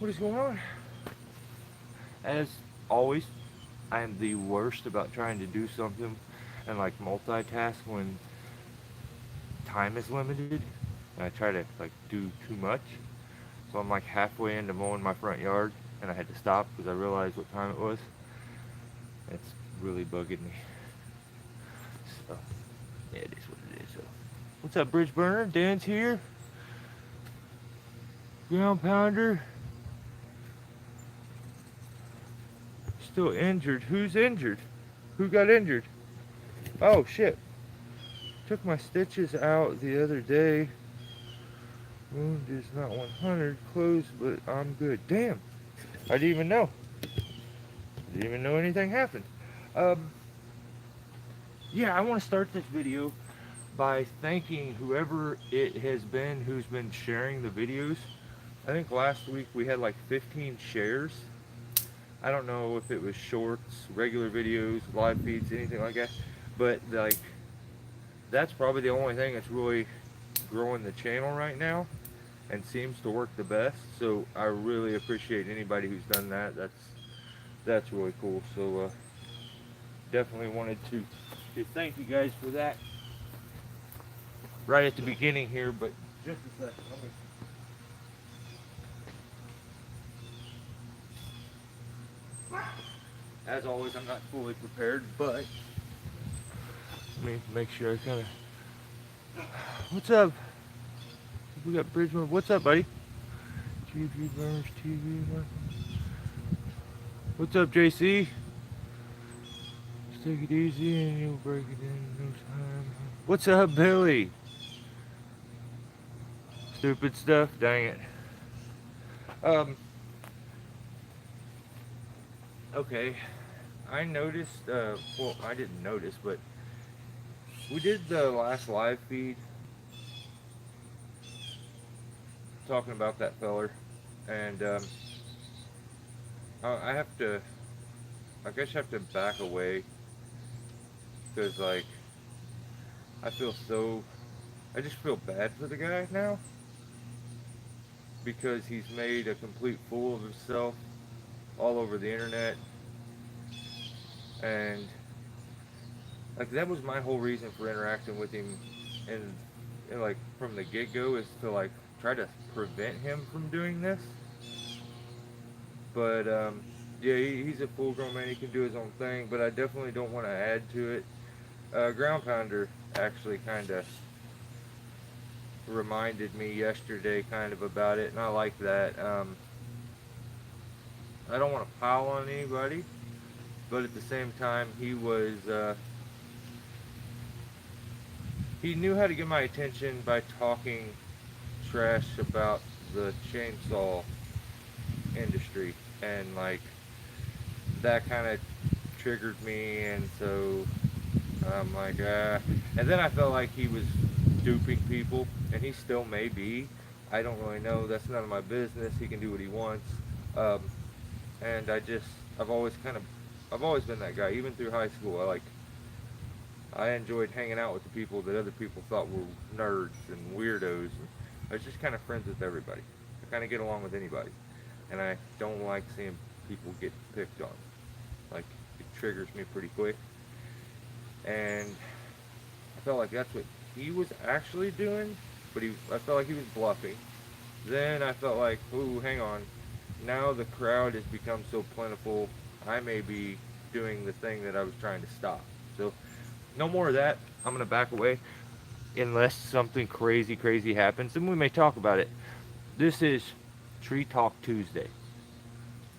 What is going on? As always, I am the worst about trying to do something and like multitask when time is limited. And I try to like do too much. So I'm like halfway into mowing my front yard and I had to stop because I realized what time it was. It's really bugging me. So yeah, it is what it is. So what's up, Bridge Burner? Dan's here. Ground Pounder. Still injured. Who's injured? Who got injured? Oh shit. Took my stitches out the other day. Wound is not 100 closed, but I'm good. Damn. I didn't even know. Didn't even know anything happened. Um, yeah, I want to start this video by thanking whoever it has been who's been sharing the videos. I think last week we had like 15 shares. I don't know if it was shorts, regular videos, live feeds, anything like that. But like, that's probably the only thing that's really growing the channel right now and seems to work the best. So I really appreciate anybody who's done that. That's really cool. So definitely wanted to thank you guys for that right at the beginning here. But just a second, as always, I'm not fully prepared, but let me make sure I kind of. What's up? We got Bridgman. What's up, buddy? TV Burners TV. What's up, JC? Just take it easy and you'll break it in no time. What's up, Billy? Stupid stuff. Dang it. Okay. I noticed. Well, I didn't notice, but we did the last live feed talking about that feller, and I have to. I guess I have to back away because like I feel so. I just feel bad for the guy now because he's made a complete fool of himself all over the internet, and like that was my whole reason for interacting with him, and like from the get-go is to like try to prevent him from doing this. But yeah, he's a full-grown man. He can do his own thing, but I definitely don't want to add to it. Ground Pounder actually kind of reminded me yesterday kind of about it, and I like that. I don't want to pile on anybody, but at the same time, he knew how to get my attention by talking trash about the chainsaw industry, and like that kind of triggered me, and so I'm like, and then I felt like he was duping people, and he still may be. I don't really know. That's none of my business. He can do what he wants. Um, and I've always I've always been that guy, even through high school. I enjoyed hanging out with the people that other people thought were nerds and weirdos. And I was just kind of friends with everybody. I kind of get along with anybody, and I don't like seeing people get picked on. Like it triggers me pretty quick, and I felt like that's what he was actually doing, but I felt like he was bluffing. Then I felt like, ooh, hang on. Now the crowd has become so plentiful, I may be doing the thing that I was trying to stop. So, no more of that. I'm going to back away unless something crazy happens, then we may talk about it. This is Tree Talk Tuesday.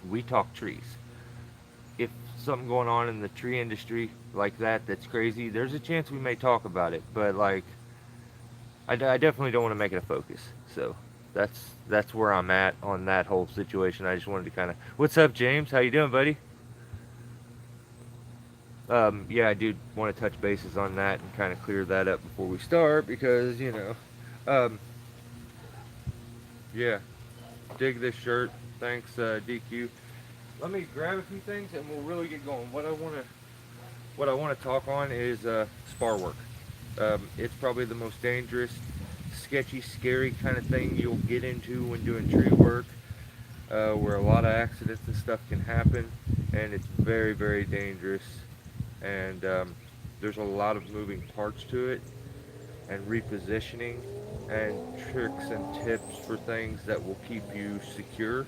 We talk trees. If something going on in the tree industry like that's crazy, there's a chance we may talk about it, but like I definitely don't want to make it a focus. So that's where I'm at on that whole situation. I just wanted to kind of, what's up, James? How you doing, buddy? Yeah, I do want to touch bases on that and kind of clear that up before we start because yeah, dig this shirt. Thanks, DQ. Let me grab a few things and we'll really get going. What I want to talk on is spar work. It's probably the most dangerous, sketchy, scary kind of thing you'll get into when doing tree work. where a lot of accidents and stuff can happen, and it's very, very dangerous. And there's a lot of moving parts to it, and repositioning, and tricks and tips for things that will keep you secure.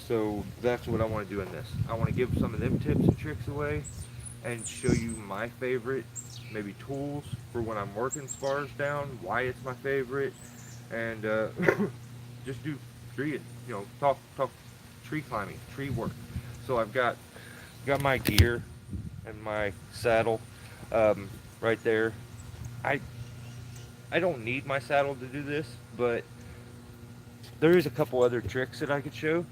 So that's what I want to do in this. I want to give some of them tips and tricks away, and show you my favorite, maybe tools for when I'm working spars down, why it's my favorite, and just do tree, talk tree climbing, tree work. So I've got my gear and my saddle right there. I I don't need my saddle to do this, but there is a couple other tricks that I could show,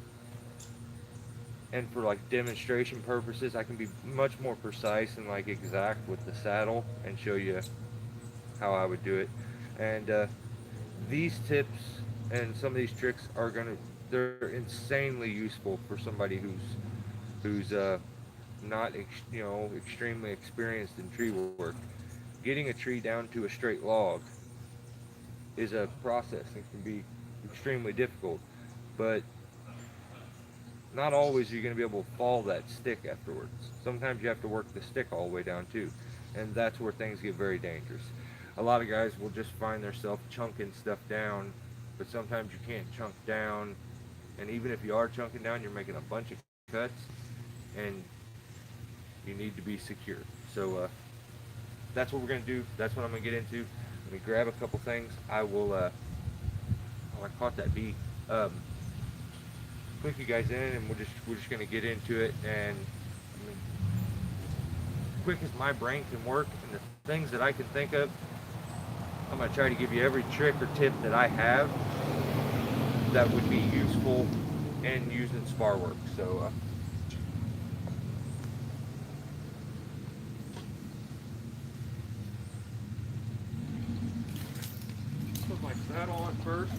and for like demonstration purposes, I can be much more precise and like exact with the saddle and show you how I would do it. And these tips and some of these tricks they're insanely useful for somebody who's not extremely experienced in tree work. Getting a tree down to a straight log is a process and can be extremely difficult, but not always are you going to be able to fall that stick afterwards. Sometimes you have to work the stick all the way down too, and that's where things get very dangerous. A lot of guys will just find themselves chunking stuff down, but sometimes you can't chunk down, and even if you are chunking down, you're making a bunch of cuts, and you need to be secure. So that's what we're going to do. That's what I'm going to get into. Let me grab a couple things. I will. Oh, I caught that bee. Um, Click you guys in, and we're just gonna get into it. And I mean, quick as my brain can work and the things that I can think of, I'm gonna try to give you every trick or tip that I have that would be useful in using spar work. So put my saddle on first.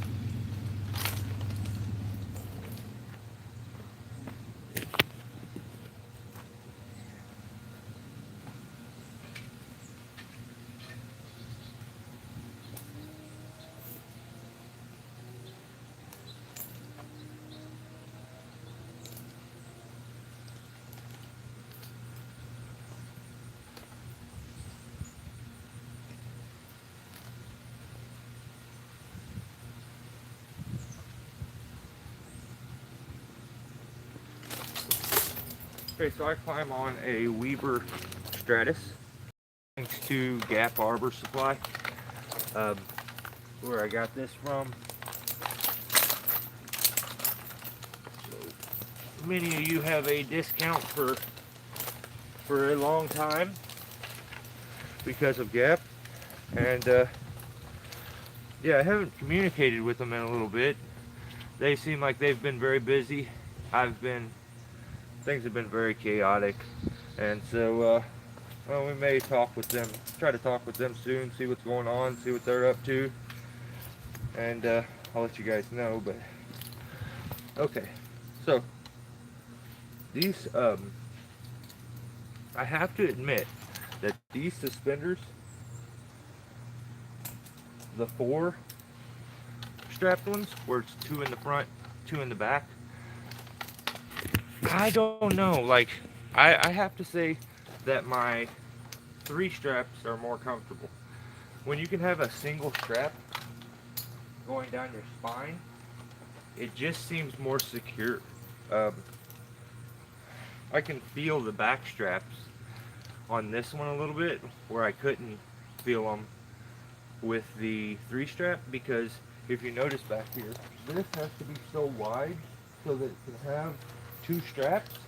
Okay, so I climb on a Weaver Stratus, thanks to Gap Arbor Supply. Um, where I got this from. So many of you have a discount for a long time because of Gap, and yeah, I haven't communicated with them in a little bit. They seem like they've been very busy. Things have been very chaotic, and so well, we may talk with them, try to talk with them soon, see what's going on, see what they're up to, and I'll let you guys know. But okay, so these I have to admit that these suspenders, the 4 strapped ones, where it's 2 in the front, 2 in the back, I don't know. Like, I have to say that my 3 straps are more comfortable. When you can have a single strap going down your spine, it just seems more secure. Um, I can feel the back straps on this one a little bit, where I couldn't feel them with the 3 strap, because if you notice back here, this has to be so wide so that it can have 2 straps,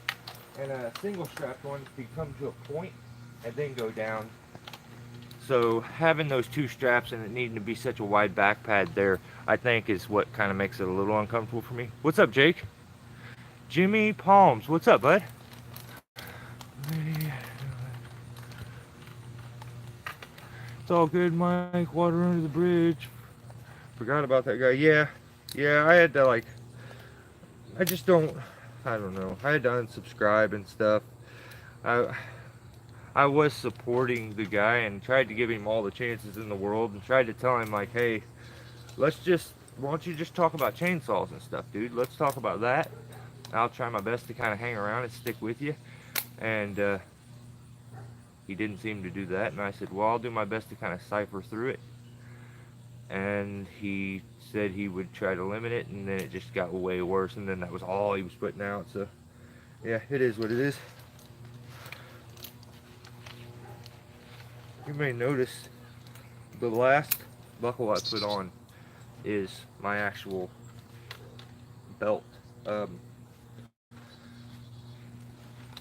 and a single strapped one can come to a point and then go down. So having those 2 straps and it needing to be such a wide back pad there, I think is what kind of makes it a little uncomfortable for me. What's up, Jake? Jimmy Palms, what's up, bud? It's all good, Mike. Water under the bridge. Forgot about that guy. Yeah, I had to like, I just don't, I don't know. I had to unsubscribe and stuff. I I was supporting the guy and tried to give him all the chances in the world and tried to tell him like, hey, let's just why don't you just talk about chainsaws and stuff, dude? Let's talk about that. I'll try my best to kind of hang around and stick with you. And he didn't seem to do that. And I said, well, I'll do my best to kind of cipher through it. And he said he would try to limit it, and then it just got way worse. And then that was all he was putting out. So, yeah, it is what it is. You may notice the last buckle I put on is my actual belt. Um,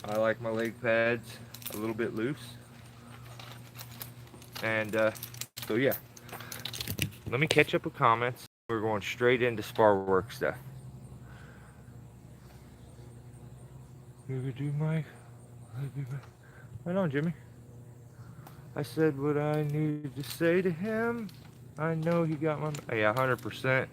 I like my leg pads a little bit loose, and so yeah. Let me catch up with comments. We're going straight into Spar work stuff. Do Mike. Right on, Jimmy. I said what I needed to say to him. I know he got my. Yeah, 100%.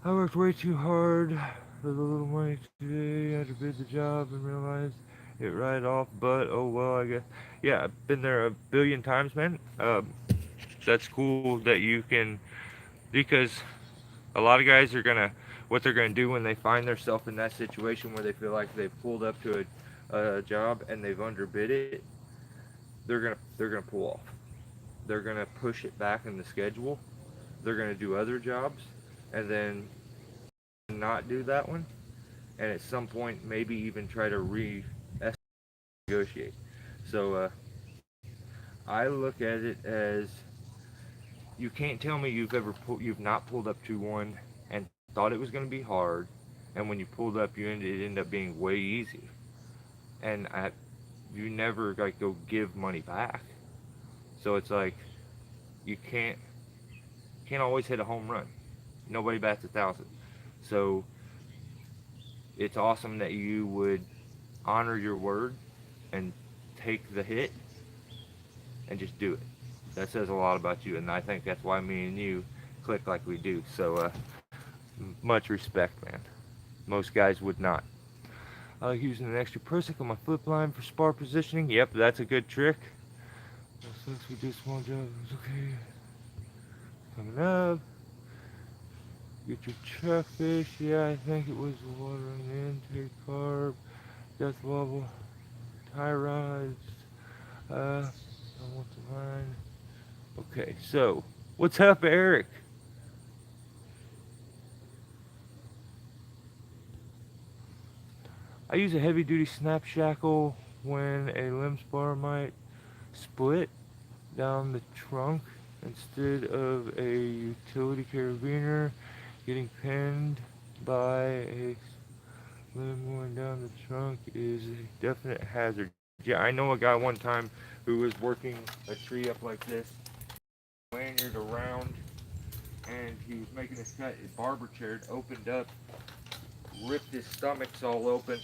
I worked way too hard for the little money today. I had to bid the job and realized it right off, but oh well, I guess. Yeah, I've been there a billion times, man. That's cool that you can, because a lot of guys are gonna, what they're gonna do when they find themselves in that situation where they feel like they've pulled up to a job and they've underbid it, they're gonna pull off. They're gonna push it back in the schedule. They're gonna do other jobs, and then not do that one, and at some point maybe even try to negotiate. So I look at it as, you can't tell me you've not pulled up to one and thought it was going to be hard, and when you pulled up it ended up being way easy, and you never like go give money back. So it's like you can't always hit a home run. Nobody bats 1,000. So it's awesome that you would honor your word and take the hit and just do it. That says a lot about you, and I think that's why me and you click like we do. So much respect, man. Most guys would not. I like using an extra person on my flip line for spar positioning. Yep, that's a good trick. Since we do small jobs, okay. Coming up. Get your truck fish. Yeah, I think it was water on the intake carb. Death level. Tie rods. I want the line. Okay, so what's up, Eric? I use a heavy duty snap shackle when a limb spar might split down the trunk instead of a utility carabiner getting pinned by a limb going down the trunk is a definite hazard. Yeah, I know a guy one time who was working a tree up like this, lanyard around, and he was making his cut. His barber chair opened up, ripped his stomachs all open,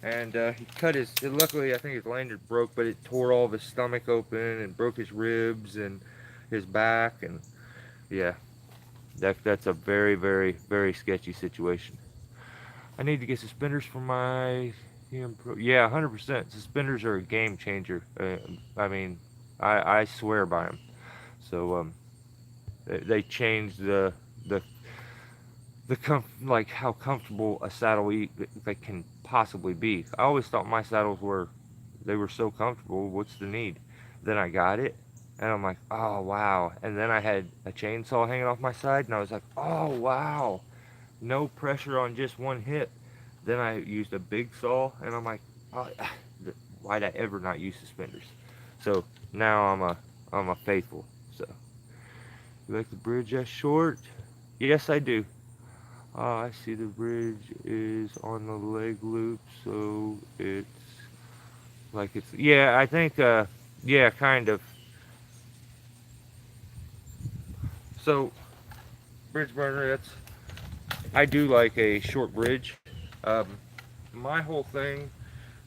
and he cut his. Luckily, I think his lanyard broke, but it tore all of his stomach open and broke his ribs and his back, and yeah, that's a very, very, very sketchy situation. I need to get suspenders for my yeah, 100%. Suspenders are a game changer. I mean, I swear by them. So they changed the like how comfortable a saddle like can possibly be. I always thought my saddles were so comfortable. What's the need? Then I got it, and I'm like, oh wow. And then I had a chainsaw hanging off my side, and I was like, oh wow, no pressure on just one hip. Then I used a big saw, and I'm like, oh, why'd I ever not use suspenders? So now I'm a faithful. So you like the bridge as short? Yes, I do. I see the bridge is on the leg loop, so it's like it's, yeah, I think, yeah, kind of. So, bridge burner, I do like a short bridge. Um, my whole thing,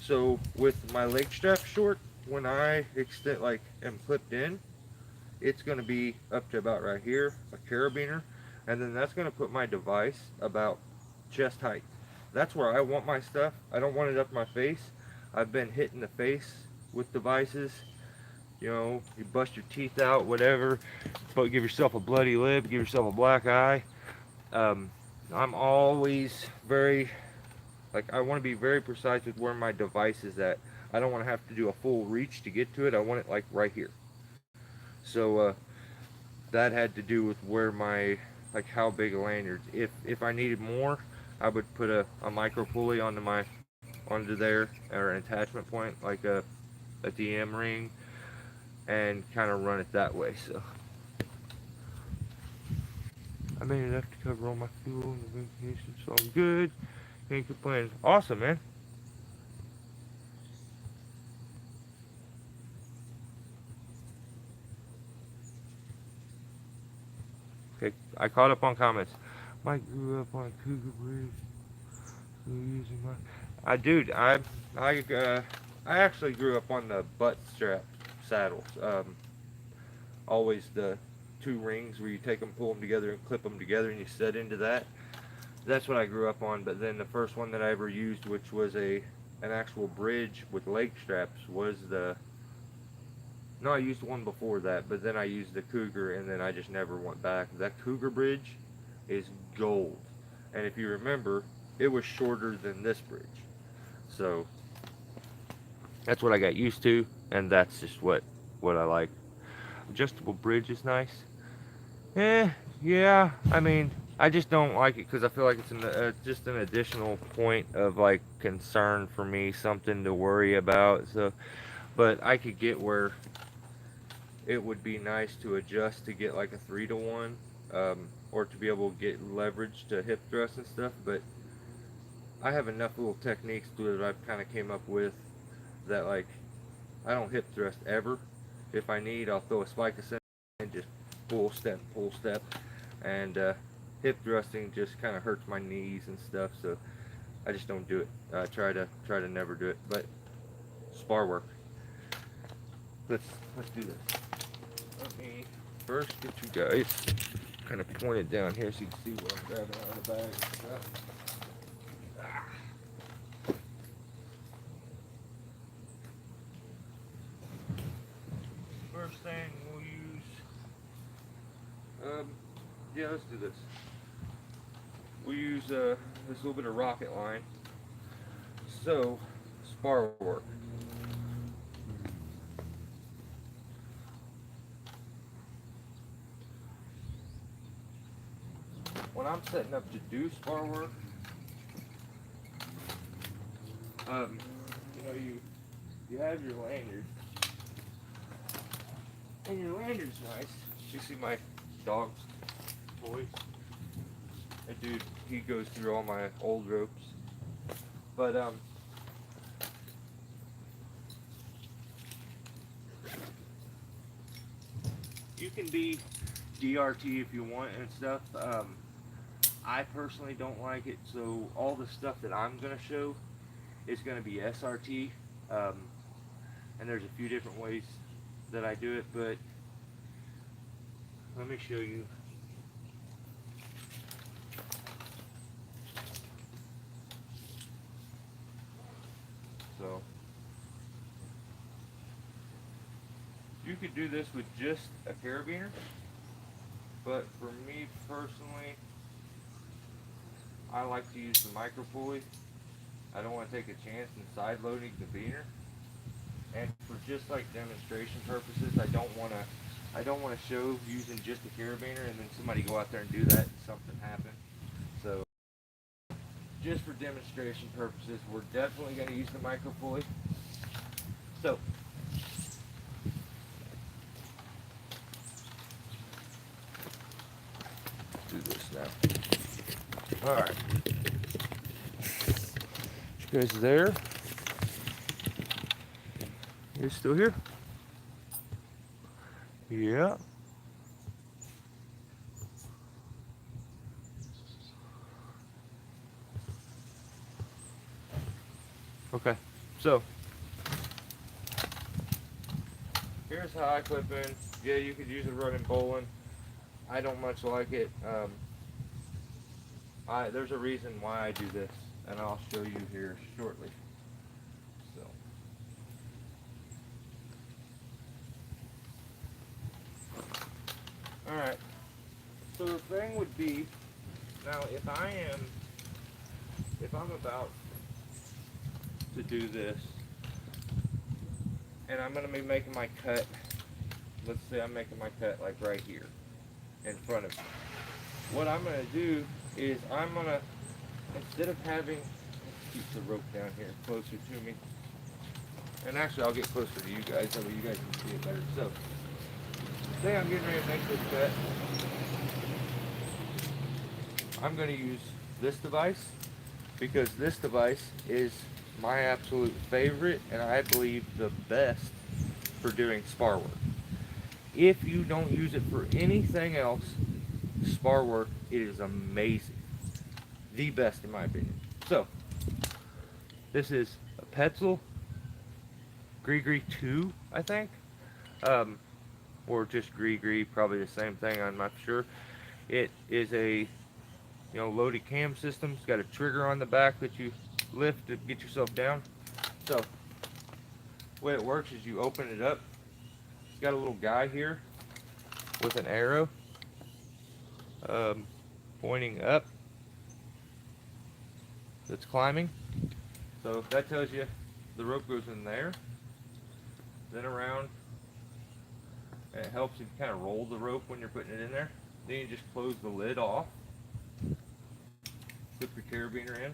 so with my leg strap short, when I extend, like, am clipped in, it's going to be up to about right here, a carabiner, and then that's going to put my device about chest height. That's where I want my stuff. I don't want it up my face. I've been hit in the face with devices You know, you bust your teeth out, whatever, but give yourself a bloody lip, give yourself a black eye. Um, I'm always very, like, I want to be very precise with where my device is at. I don't want to have to do a full reach to get to it. I want it like right here. So that had to do with where my, like, how big a lanyard. If I needed more, I would put a micro pulley onto there, or an attachment point like a DM ring, and kind of run it that way. So I made enough to cover all my fuel and the vacation, so I'm good. Can't complain. Awesome, man. Okay, I caught up on comments. Mike grew up on Cougar Bridge. So using my, dude, I I actually grew up on the butt strap saddles. Always the two rings where you take them, pull them together, and clip them together, and you set into that. That's what I grew up on. But then the first one that I ever used, which was an actual bridge with leg straps, was the, no, I used one before that, but then I used the Cougar, and then I just never went back. That Cougar bridge is gold, and if you remember, it was shorter than this bridge. So that's what I got used to, and that's just what I like. Adjustable bridge is nice. Yeah. I mean, I just don't like it because I feel like it's just an additional point of like concern for me, something to worry about. So, but I could get where it would be nice to adjust to get like a 3-to-1, or to be able to get leverage to hip thrust and stuff. But I have enough little techniques that I've kind of came up with that, like, I don't hip thrust ever. If I need, I'll throw a spike ascent and just pull step, and hip thrusting just kind of hurts my knees and stuff. So I just don't do it. I try to never do it. But spar work. Let's let's do this. Let me first get you guys kind of pointed down here so you can see what I'm grabbing out of the bag and stuff. First thing we'll use, yeah, let's do this. We'll use this little bit of rocket line. So, spar work. When I'm setting up to do spar work, you know, you have your lanyard, and your lanyard's nice. You see my dog's toys? That dude, he goes through all my old ropes. But you can be DRT if you want and stuff. I personally don't like it, so all the stuff that I'm gonna show is gonna be SRT. And there's a few different ways that I do it, but let me show you. So you could do this with just a carabiner, but for me personally, I like to use the micro pulley. I don't want to take a chance in side loading the beaner, and for just like demonstration purposes, I don't want to show using just a carabiner and then somebody go out there and do that and something happen. So just for demonstration purposes, we're definitely going to use the micro pulley. So do this now. All right, you guys there? You still here? Yeah. Okay. So here's how I clip in. Yeah, you could use a running bowline. I don't much like it. There's a reason why I do this, and I'll show you here shortly. So Alright, so the thing would be, now if I'm about to do this, and I'm going to be making my cut, let's say I'm making my cut like right here in front of me. What I'm going to do is I'm going to, instead of having, let's keep the rope down here closer to me, and actually I'll get closer to you guys so that you guys can see it better. So, say I'm getting ready to make this cut, I'm going to use this device because this device is my absolute favorite and I believe the best for doing spar work. If you don't use it for anything else, spar work, it is amazing. The best in my opinion. So, this is a Petzl Gree 2, I think. Or just Gree, probably the same thing, I'm not sure. It is a loaded cam system. It's got a trigger on the back that you lift to get yourself down. So, the way it works is you open it up. It's got a little guy here with an arrow pointing up that's climbing. So that tells you the rope goes in there, then around, and it helps you kind of roll the rope when you're putting it in there. Then you just close the lid off, put your carabiner in,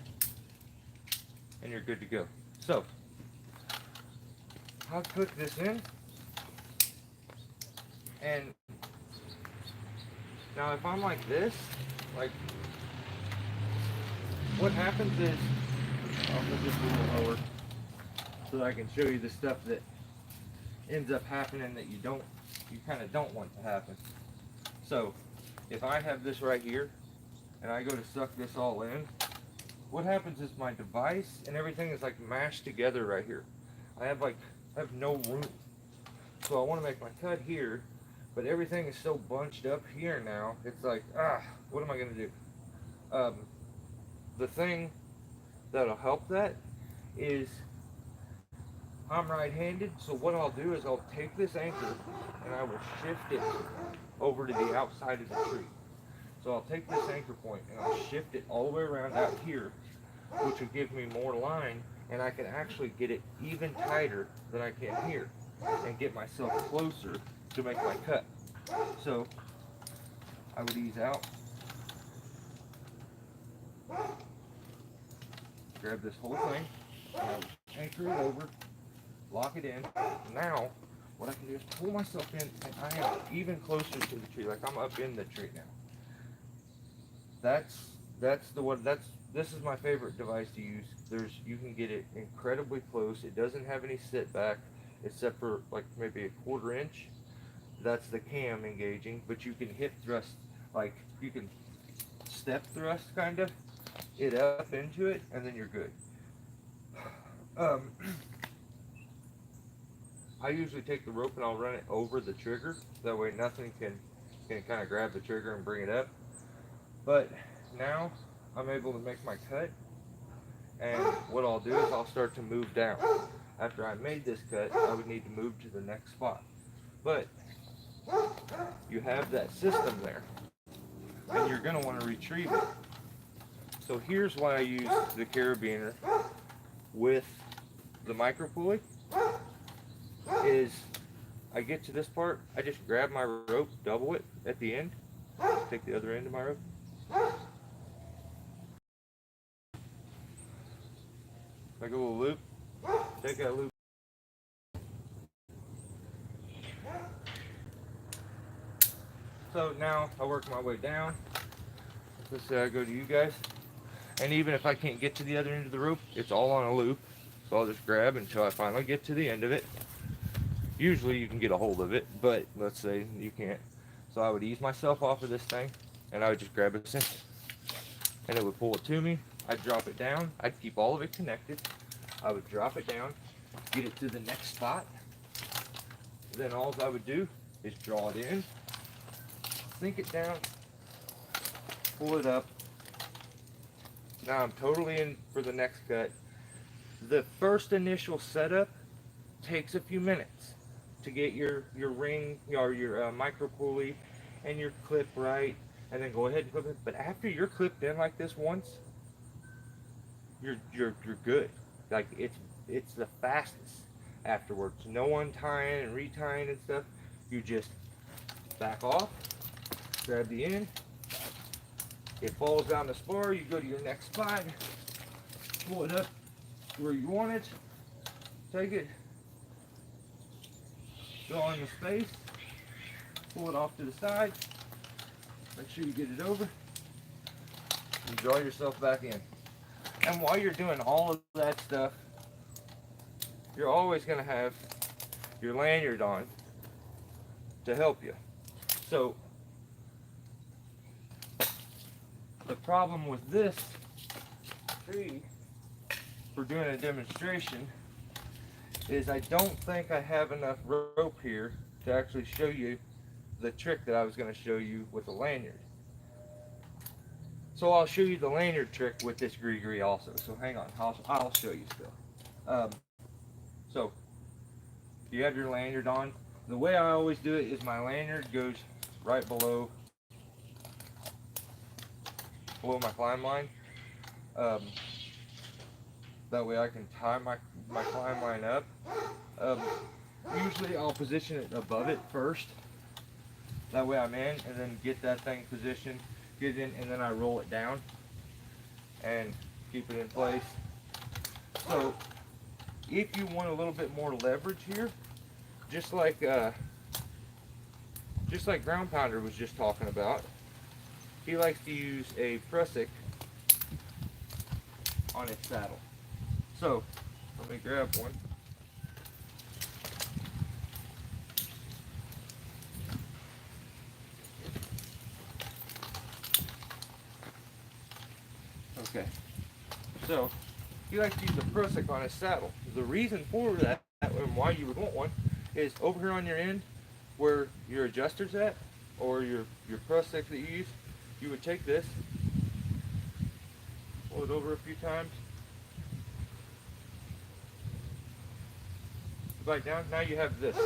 and you're good to go. So, I'll put this in, and now if I'm like this, like, what happens is, I'll put this a little lower so that I can show you the stuff that ends up happening that you kind of don't want to happen. So, if I have this right here, and I go to suck this all in, what happens is my device and everything is like mashed together right here. I have no room. So I want to make my cut here, but everything is so bunched up here now, it's like, what am I going to do? The thing that'll help that is I'm right-handed, so what I'll do is I'll take this anchor and I will shift it over to the outside of the tree. So I'll take this anchor point and I'll shift it all the way around out here, which will give me more line, and I can actually get it even tighter than I can here and get myself closer to make my cut. So I would ease out, grab this whole thing, and I would anchor it over, lock it in. Now, what I can do is pull myself in, and I am even closer to the tree, like I'm up in the tree now. This is my favorite device to use. You can get it incredibly close. It doesn't have any sit back, except for like maybe a 1/4 inch. That's the cam engaging, but you can hip thrust, like you can step thrust kind of it up into it, and then you're good. I usually take the rope and I'll run it over the trigger. That way nothing can kind of grab the trigger and bring it up. But now I'm able to make my cut, and what I'll do is I'll start to move down. After I made this cut, I would need to move to the next spot. But you have that system there, and you're going to want to retrieve it. So here's why I use the carabiner with the micro pulley. Is I get to this part, I just grab my rope, double it at the end, take the other end of my rope, make a little loop, take that loop, so now I work my way down. Let's say I go to you guys, and even if I can't get to the other end of the rope, it's all on a loop, so I'll just grab until I finally get to the end of it. Usually you can get a hold of it, but let's say you can't. So I would ease myself off of this thing, and I would just grab a center, and it would pull it to me. I'd drop it down. I'd keep all of it connected. I would drop it down, get it to the next spot. Then all I would do is draw it in, sink it down, pull it up. Now I'm totally in for the next cut. The first initial setup takes a few minutes to get your ring or your micro pulley and you're clipped right, and then go ahead and clip it. But after you're clipped in like this once, you're good. Like it's the fastest afterwards. No untying and retying and stuff. You just back off, grab the end. It falls down the spar. You go to your next spot, pull it up where you want it, take it, go on the space, pull it off to the side, make sure you get it over, and draw yourself back in. And while you're doing all of that stuff, you're always going to have your lanyard on to help you. So the problem with this tree for doing a demonstration is I don't think I have enough rope here to actually show you the trick that I was going to show you with a lanyard. So I'll show you the lanyard trick with this gree also. So hang on, I'll show you still. So you have your lanyard on. The way I always do it is my lanyard goes right below my climb line. That way I can tie my climb line up. Usually I'll position it above it first. That way I'm in, and then get that thing positioned, get it in, and then I roll it down and keep it in place. So if you want a little bit more leverage here, just like Ground Pounder was just talking about, he likes to use a prusik on its saddle. So let me grab one. Okay, so he likes to use a prusik on his saddle. The reason for that and why you would want one is over here on your end where your adjuster's at, or your prusik that you use, you would take this, pull it over a few times, back down. Now you have this.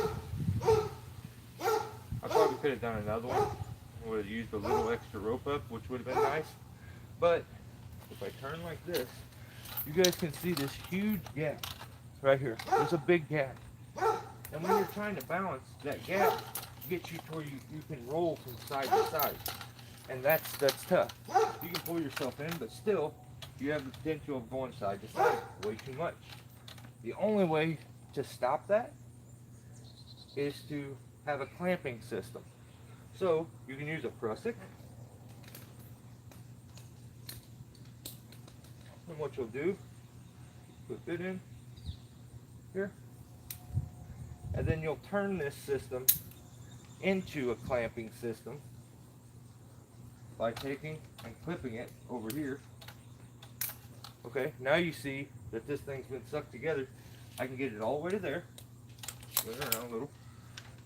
I probably could have done another one. I would have used a little extra rope up, which would have been nice. But if I turn like this, you guys can see this huge gap right here. There's a big gap. And when you're trying to balance, that gap gets you to where you can roll from side to side. And that's tough. You can pull yourself in, but still, you have the potential of going side to side way too much. The only way to stop that is to have a clamping system. So you can use a prusik. And what you'll do, put it in here, and then you'll turn this system into a clamping system by taking and clipping it over here. Okay, now you see that this thing's been sucked together. I can get it all the way to there, spin it around a little,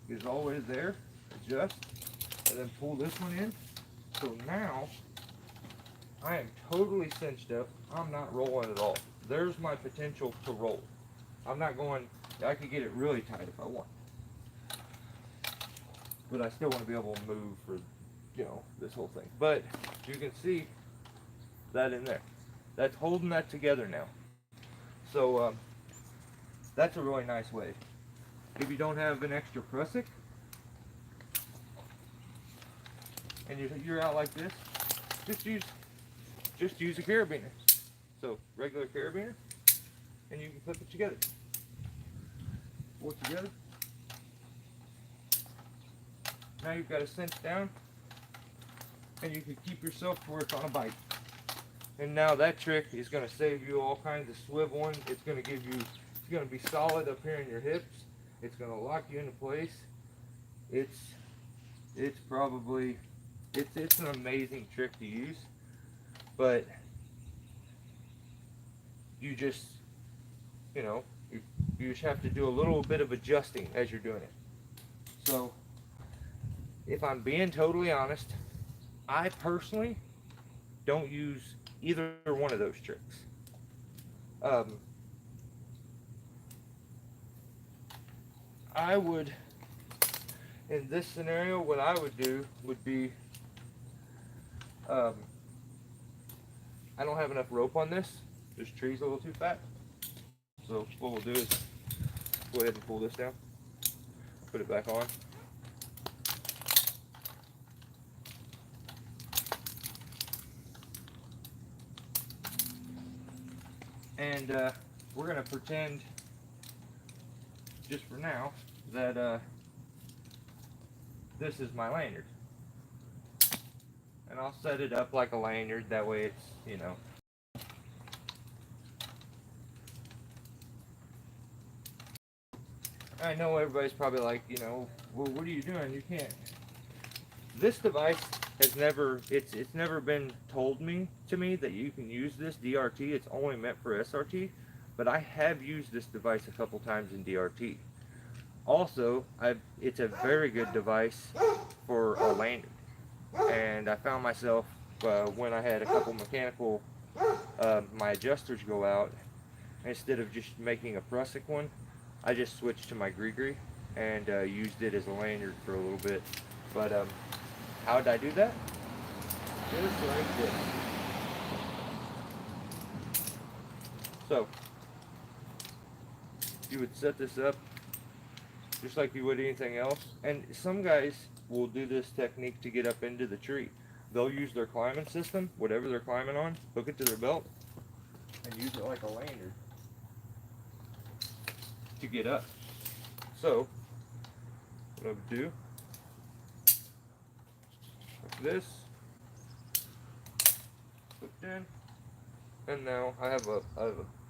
get it all the way to there, adjust, and then pull this one in. So now I am totally cinched up. I'm not rolling at all. There's my potential to roll. I'm not going, I could get it really tight if I want. But I still want to be able to move for, this whole thing. But you can see that in there. That's holding that together now. So that's a really nice way. If you don't have an extra prusik, and you're out like this, just use a carabiner. So regular carabiner, and you can clip it together. Pull it together. Now you've got a cinch down, and you can keep yourself to where it's on a bike. And now that trick is going to save you all kinds of swiveling. It's going to give you, it's going to be solid up here in your hips. It's going to lock you into place. It's an amazing trick to use, but you just, you just have to do a little bit of adjusting as you're doing it. So if I'm being totally honest, I personally don't use either one of those tricks. I would, in this scenario, what I would do would be, um, I don't have enough rope on this. This tree's a little too fat. So what we'll do is go ahead and pull this down, put it back on. And we're going to pretend, just for now, that this is my lanyard. And I'll set it up like a lanyard, that way it's, you know. I know everybody's probably like, you know, well, what are you doing? You can't. This device has never, it's never been told to me that you can use this DRT. It's only meant for SRT, but I have used this device a couple times in DRT. Also, it's a very good device for a lanyard. And I found myself, when I had a couple mechanical, my adjusters go out, instead of just making a Prussic one, I just switched to my Gree and used it as a lanyard for a little bit. But how did I do that? Just like this. So, you would set this up just like you would anything else. And some guys will do this technique to get up into the tree. They'll use their climbing system, whatever they're climbing on, hook it to their belt, and use it like a lanyard to get up. So, what I would do, like this, hooked in, and now I have a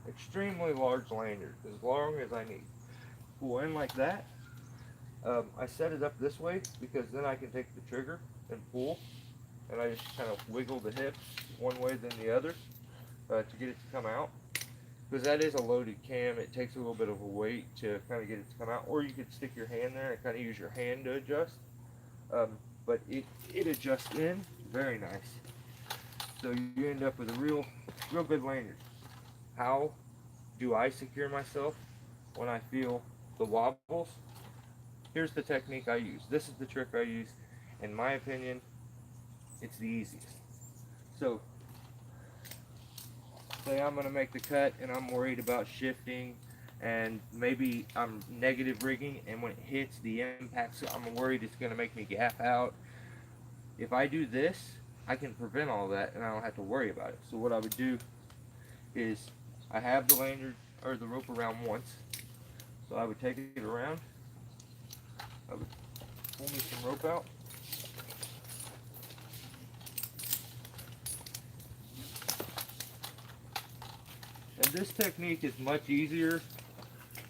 extremely large lanyard, as long as I need. Pull in like that. I set it up this way because then I can take the trigger and pull, and I just kind of wiggle the hips one way then the other to get it to come out. Because that is a loaded cam, it takes a little bit of a weight to kind of get it to come out. Or you could stick your hand there and kind of use your hand to adjust. But it adjusts in very nice. So you end up with a real good lanyard. How do I secure myself when I feel the wobbles? Here's the technique I use. This is the trick I use. In my opinion, it's the easiest. So, say I'm going to make the cut and I'm worried about shifting and maybe I'm negative rigging, and when it hits the impact, so I'm worried it's going to make me gap out. If I do this, I can prevent all that and I don't have to worry about it. So what I would do is I have the lanyard or the rope around once. So I would take it around. I would pull me some rope out. And this technique is much easier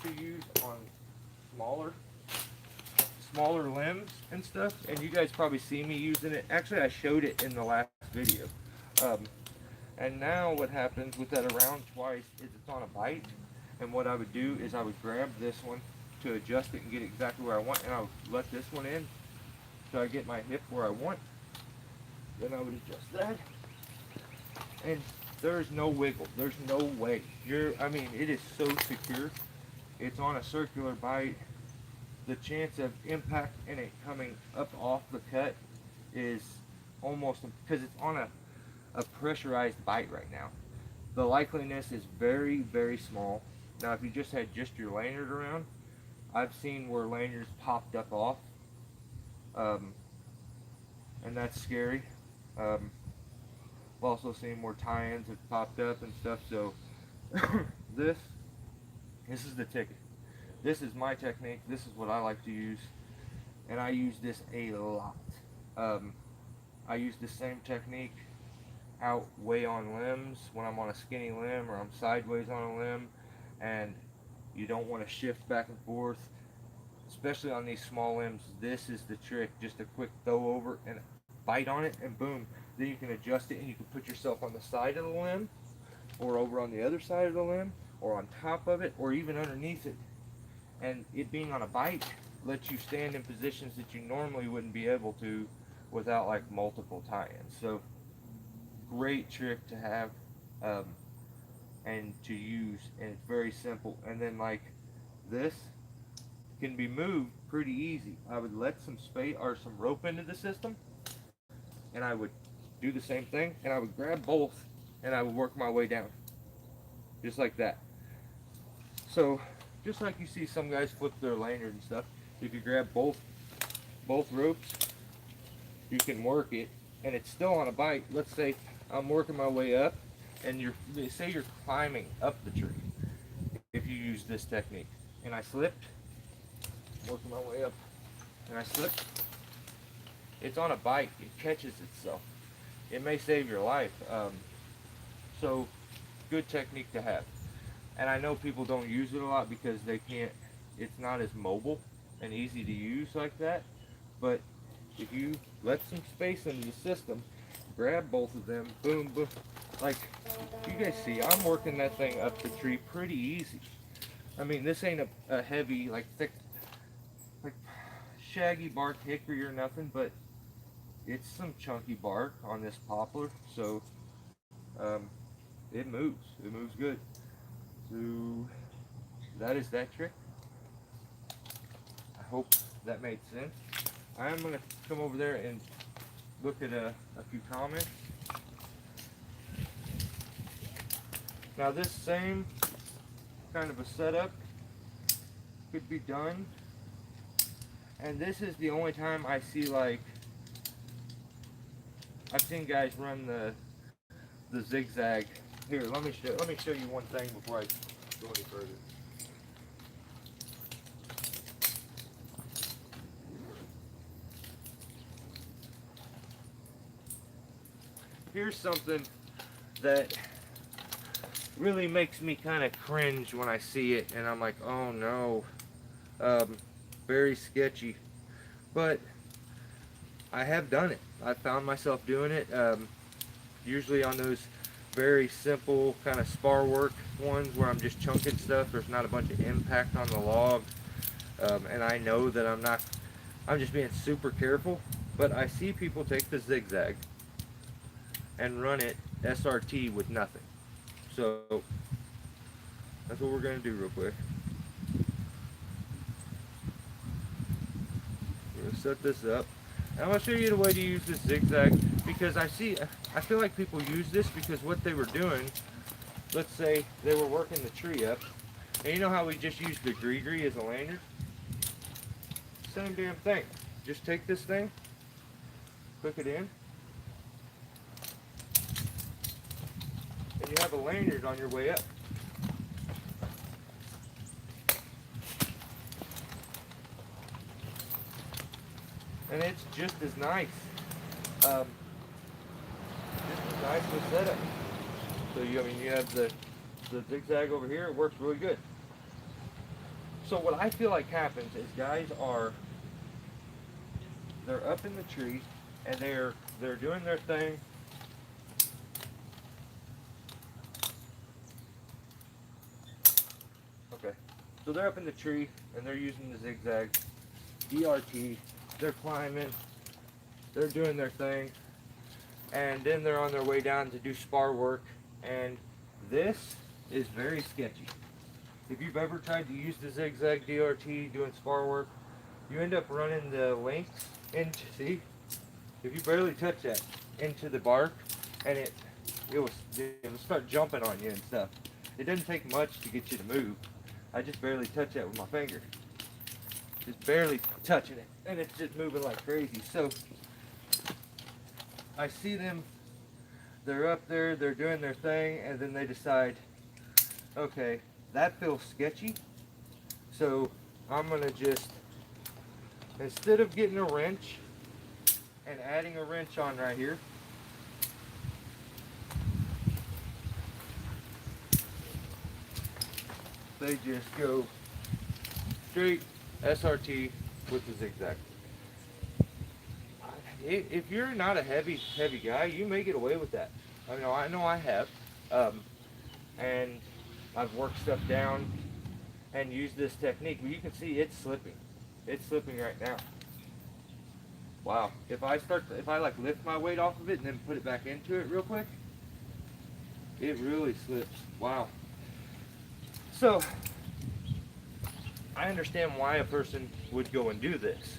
to use on smaller limbs and stuff. And you guys probably see me using it. Actually, I showed it in the last video. And now what happens with that around twice is it's on a bite. And what I would do is I would grab this one to adjust it and get exactly where I want, and I would let this one in so I get my hip where I want. Then I would adjust that, and there's no wiggle. There's no way. I mean, it is so secure. It's on a circular bite. The chance of impact and it coming up off the cut is almost, because it's on a pressurized bite right now. The likeliness is very, very small. Now, if you just had just your lanyard around, I've seen where lanyards popped up off, and that's scary. I've also seen where tie-ins have popped up and stuff. So this is the ticket. This is my technique. This is what I like to use, and I use this a lot. I use the same technique out way on limbs when I'm on a skinny limb or I'm sideways on a limb and you don't want to shift back and forth, especially on these small limbs. This is the trick. Just a quick throw over and bite on it, and boom, then you can adjust it and you can put yourself on the side of the limb or over on the other side of the limb or on top of it or even underneath it. And it being on a bite lets you stand in positions that you normally wouldn't be able to without like multiple tie-ins. So great trick to have and to use, and it's very simple. And then like this can be moved pretty easy. I would let some space or some rope into the system, and I would do the same thing, and I would grab both, and I would work my way down, just like that. So, just like you see some guys flip their lanyard and stuff, if you grab both ropes, you can work it, and it's still on a bite. Let's say I'm working my way up, and say you're climbing up the tree. If you use this technique, and I slipped, working my way up, and I slipped, it's on a bite. It catches itself. It may save your life. So, good technique to have. And I know people don't use it a lot because they can't. It's not as mobile and easy to use like that. But if you let some space into the system, grab both of them, boom, boom. Like you guys see, I'm working that thing up the tree pretty easy. I mean, this ain't a heavy, like thick, like shaggy bark hickory or nothing, but it's some chunky bark on this poplar, so it moves. It moves good. So that is that trick. I hope that made sense. I'm gonna come over there and look at a few comments. Now this same kind of a setup could be done, and this is the only time I see, like, I've seen guys run the zigzag. Here, let me show you one thing before I go any further. Here's something that really makes me kind of cringe when I see it, and I'm like, oh no, very sketchy. But I have done it. I found myself doing it, usually on those very simple kind of spar work ones where I'm just chunking stuff. There's not a bunch of impact on the log, and I know that I'm just being super careful. But I see people take the zigzag and run it SRT with nothing. So that's what we're going to do real quick. We're going to set this up. And I'm going to show you the way to use this zigzag, because I feel like people use this because what they were doing, let's say they were working the tree up, and you know how we just used the gree as a lanyard? Same damn thing. Just take this thing, hook it in, and you have a lanyard on your way up. And it's just as nice. Just as nice with setup. So you have the zigzag over here. It works really good. So what I feel like happens is guys they're up in the tree and they're doing their thing. Okay. So they're up in the tree and they're using the zigzag, DRT. They're climbing, they're doing their thing, and then they're on their way down to do spar work, and this is very sketchy. If you've ever tried to use the zigzag DRT doing spar work, you end up running the links into, see, if you barely touch that, into the bark, and it will start jumping on you and stuff. It doesn't take much to get you to move. I just barely touch that with my finger. Just barely touching it, and it's just moving like crazy. So I see them, they're up there, they're doing their thing, and then they decide, okay, that feels sketchy, so I'm gonna just, instead of getting a wrench and adding a wrench on right here, they just go straight SRT with the zigzag. If you're not a heavy guy, you may get away with that. I know I have, and I've worked stuff down and used this technique. But you can see it's slipping. It's slipping right now. Wow. If I like lift my weight off of it and then put it back into it real quick, it really slips. Wow. So I understand why a person would go and do this,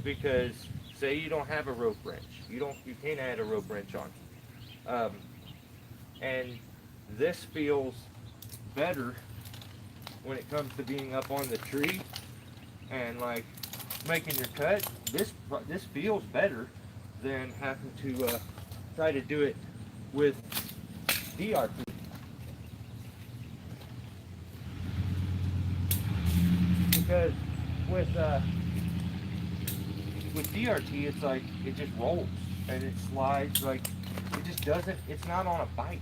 because say you don't have a rope wrench, you can't add a rope wrench on, and this feels better when it comes to being up on the tree and like making your cut. This feels better than having to try to do it with DRT, because with uh, with DRT it's like it just rolls and it slides, like it just doesn't. It's not on a bite.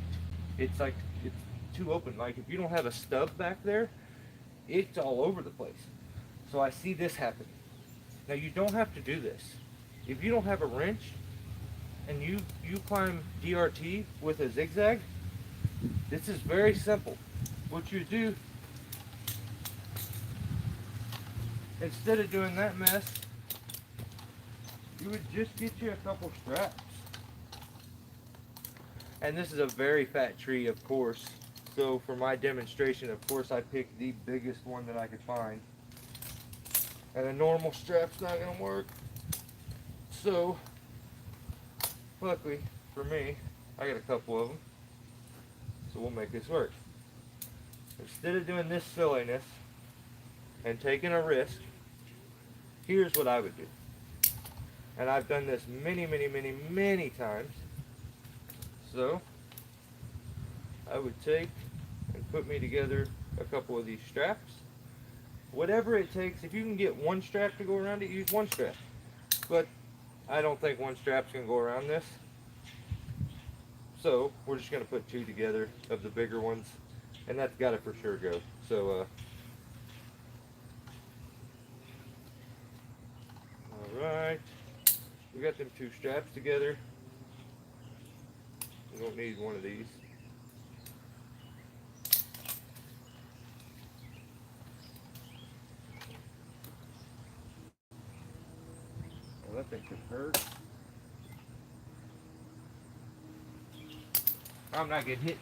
It's like it's too open. Like if you don't have a stub back there, it's all over the place. So I see this happen. Now you don't have to do this. If you don't have a wrench and you climb DRT with a zigzag, this is very simple. What you do, instead of doing that mess, you would just get you a couple straps. And this is a very fat tree, of course. So for my demonstration, of course, I picked the biggest one that I could find. And a normal strap's not gonna work. So, luckily for me, I got a couple of them. So we'll make this work. Instead of doing this silliness and taking a risk, here's what I would do. And I've done this many, many, many, many times. So, I would take and put me together a couple of these straps. Whatever it takes, if you can get one strap to go around it, use one strap. But I don't think one strap's gonna go around this. So we're just gonna put two together of the bigger ones, and that's gotta for sure go. So alright. We got them two straps together. We don't need one of these. Well, that thing could hurt. I'm not getting hit.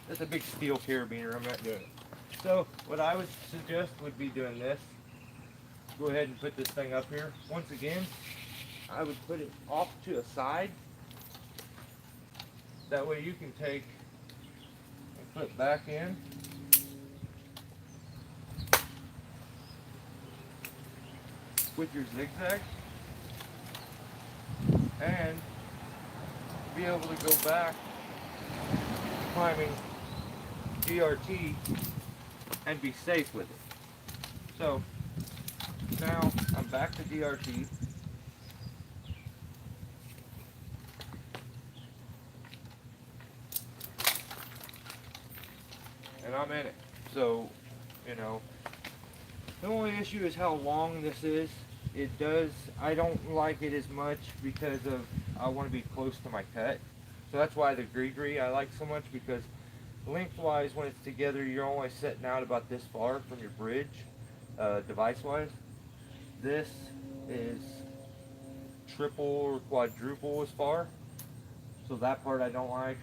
That's a big steel carabiner. I'm not doing it. So what I would suggest would be doing this. Go ahead and put this thing up here. Once again, I would put it off to a side. That way you can take and put back in. With your zigzag. And be able to go back climbing DRT and be safe with it. So now I'm back to DRT. And I'm in it. So, you know, the only issue is how long this is. I don't like it as much because of, I want to be close to my cut. So that's why the gree I like so much, because lengthwise when it's together, you're only setting out about this far from your bridge, device-wise. This is triple or quadruple as far. So that part I don't like.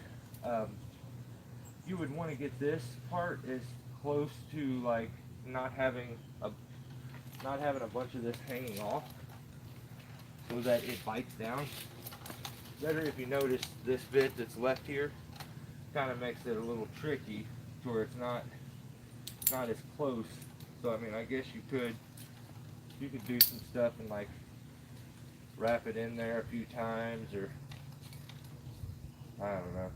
You would want to get this part as close to like not having a bunch of this hanging off, so that it bites down better. If you notice, this bit that's left here kind of makes it a little tricky to where it's not as close. So I mean, I guess you could do some stuff and like wrap it in there a few times, or I don't know.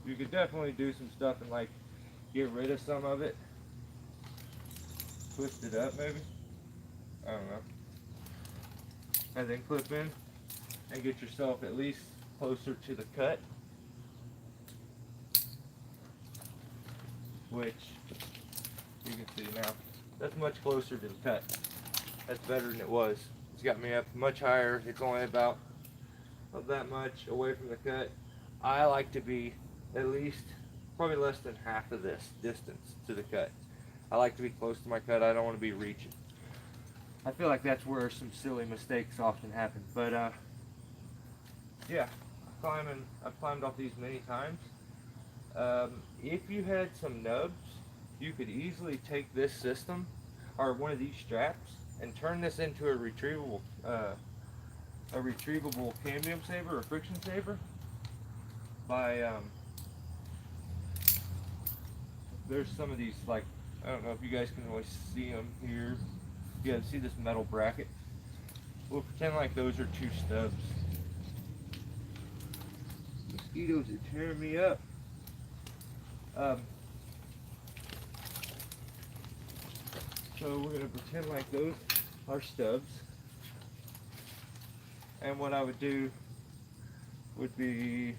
You could definitely do some stuff and like get rid of some of it. Twist it up maybe. I don't know. And then clip in and get yourself at least closer to the cut. Which you can see now. That's much closer to the cut. That's better than it was. It's got me up much higher. It's only about that much away from the cut. I like to be at least probably less than half of this distance to the cut. I like to be close to my cut. I don't want to be reaching. I feel like that's where some silly mistakes often happen. But yeah, I've climbed off these many times. If you had some nubs, you could easily take this system or one of these straps and turn this into a retrievable cambium saver or friction saver by there's some of these, like, I don't know if you guys can really see them here. Yeah, see this metal bracket? We'll pretend like those are two stubs. Mosquitoes are tearing me up. Um, so we're gonna pretend like those are stubs. And what I would do would be,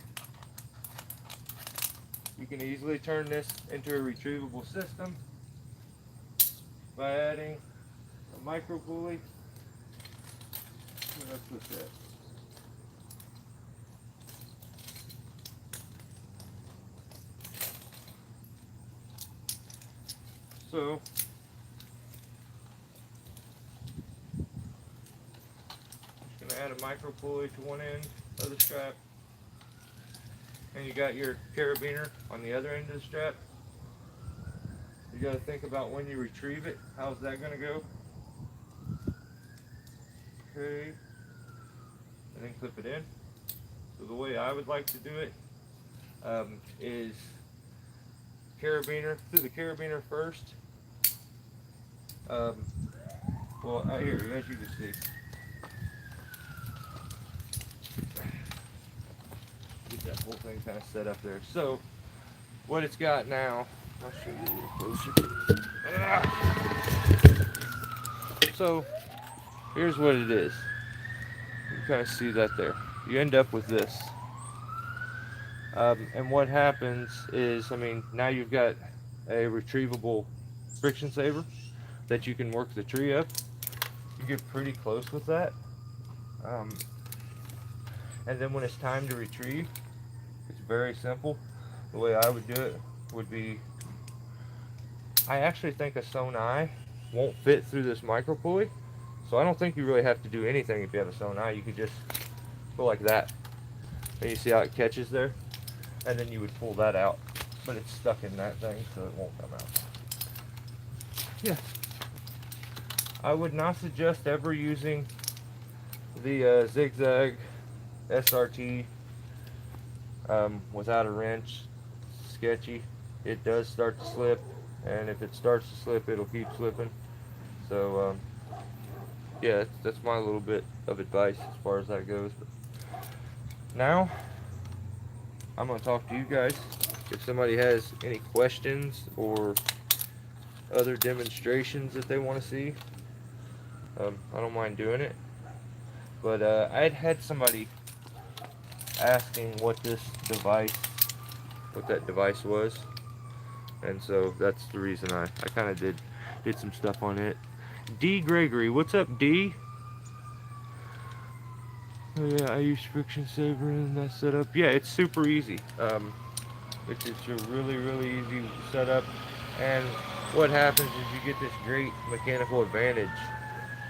you can easily turn this into a retrievable system by adding a micro pulley. Where did I put that? So just gonna add a micro pulley to one end of the strap, and you got your carabiner on the other end of the strap. You got to think about when you retrieve it. How's that gonna go? Okay, and then clip it in. So the way I would like to do it is carabiner through the carabiner first. Well, here, as you can see, get that whole thing kind of set up there. So what it's got now, I'll show you a little closer. So here's what it is. You kind of see that there. You end up with this. And what happens is, I mean, now you've got a retrievable friction saver that you can work the tree up. You get pretty close with that. And then when it's time to retrieve, it's very simple. The way I would do it would be, I actually think a sewn eye won't fit through this micro pulley. So I don't think you really have to do anything if you have a sewn eye. You could just go like that. And you see how it catches there? And then you would pull that out. But it's stuck in that thing, so it won't come out. Yeah. I would not suggest ever using the zigzag SRT without a wrench. It's sketchy. It does start to slip, and if it starts to slip, it'll keep slipping. So yeah, that's my little bit of advice as far as that goes. But now I'm gonna talk to you guys. If somebody has any questions or other demonstrations that they want to see, I don't mind doing it. But I had somebody asking what that device was, and so that's the reason I kind of did some stuff on it. D Gregory, what's up, D? Oh yeah, I use friction saver in that setup. Yeah, it's super easy. It's a really easy setup, and what happens is you get this great mechanical advantage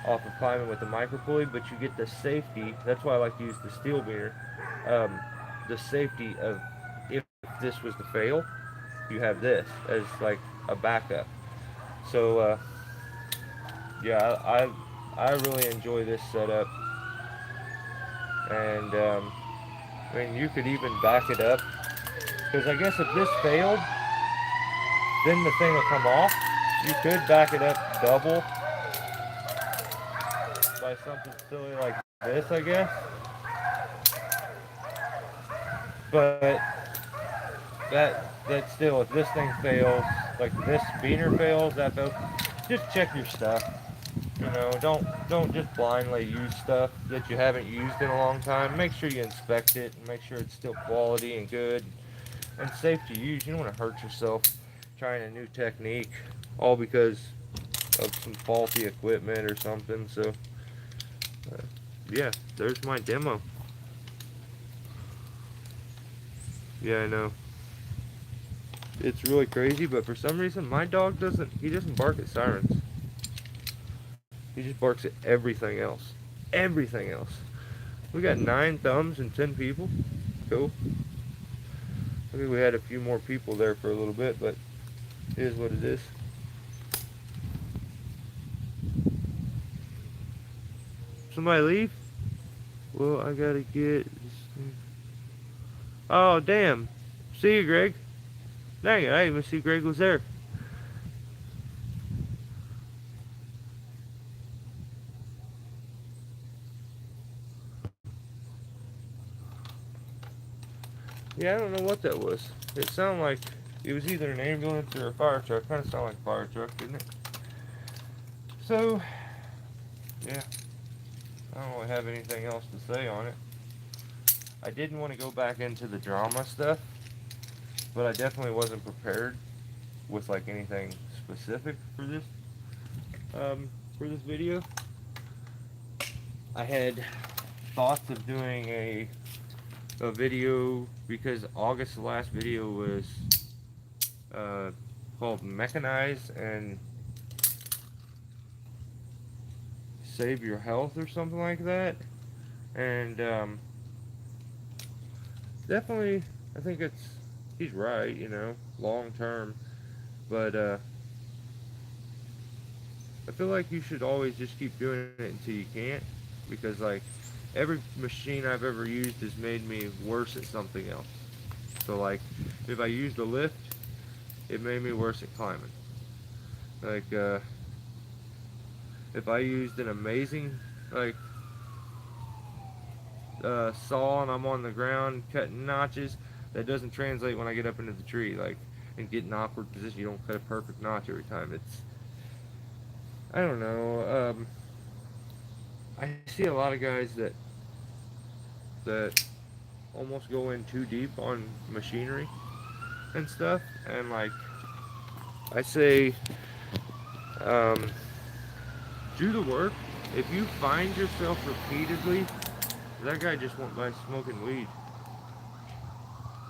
off of climbing with the micro pulley, but you get the safety. That's why I like to use the steel beater. The safety of, if this was to fail, you have this as like a backup. So yeah, I really enjoy this setup, and I mean, you could even back it up, because I guess if this failed, then the thing will come off. You could back it up double by something silly like this, I guess. But that still, if this thing fails, like this beater fails, that fails, just check your stuff. You know, don't just blindly use stuff that you haven't used in a long time. Make sure you inspect it and make sure it's still quality and good and safe to use. You don't want to hurt yourself trying a new technique, all because of some faulty equipment or something. So yeah, there's my demo. Yeah, I know. It's really crazy, but for some reason my dog doesn't bark at sirens. He just barks at everything else. Everything else. We got 9 thumbs and 10 people. Cool. I think we had a few more people there for a little bit, but it is what it is. Somebody leave? Well, I gotta get. Oh, damn. See you, Greg. Dang it, I didn't even see Greg was there. Yeah, I don't know what that was. It sounded like it was either an ambulance or a fire truck. Kind of sounded like a fire truck, didn't it? So, yeah, I don't really have anything else to say on it. I didn't want to go back into the drama stuff, but I definitely wasn't prepared with like anything specific um, for this video. I had thoughts of doing a video because August's last video was uh, called Mechanize and Save Your Health or something like that. And definitely, I think he's right, long term. But I feel like you should always just keep doing it until you can't, because like every machine I've ever used has made me worse at something else. So like if I used a lift, it made me worse at climbing. Like if I used an amazing like saw and I'm on the ground cutting notches, that doesn't translate when I get up into the tree. Like and get in awkward position, you don't cut a perfect notch every time. I don't know. I see a lot of guys that almost go in too deep on machinery and stuff, and like I say, um, do the work. If you find yourself repeatedly, that guy just went by smoking weed.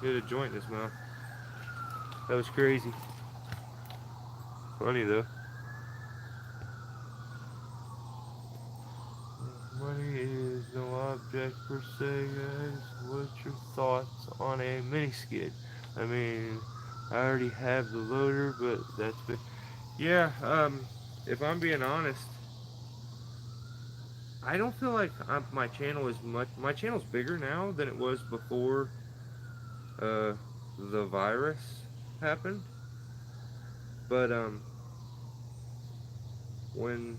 He had a joint in his mouth. That was crazy. Funny though. Money is no object per se, guys. What's your thoughts on a mini skid? I mean, I already have the loader, but that's been. Yeah, if I'm being honest, I don't feel like my channel is much. My channel's bigger now than it was before uh, the virus happened. But when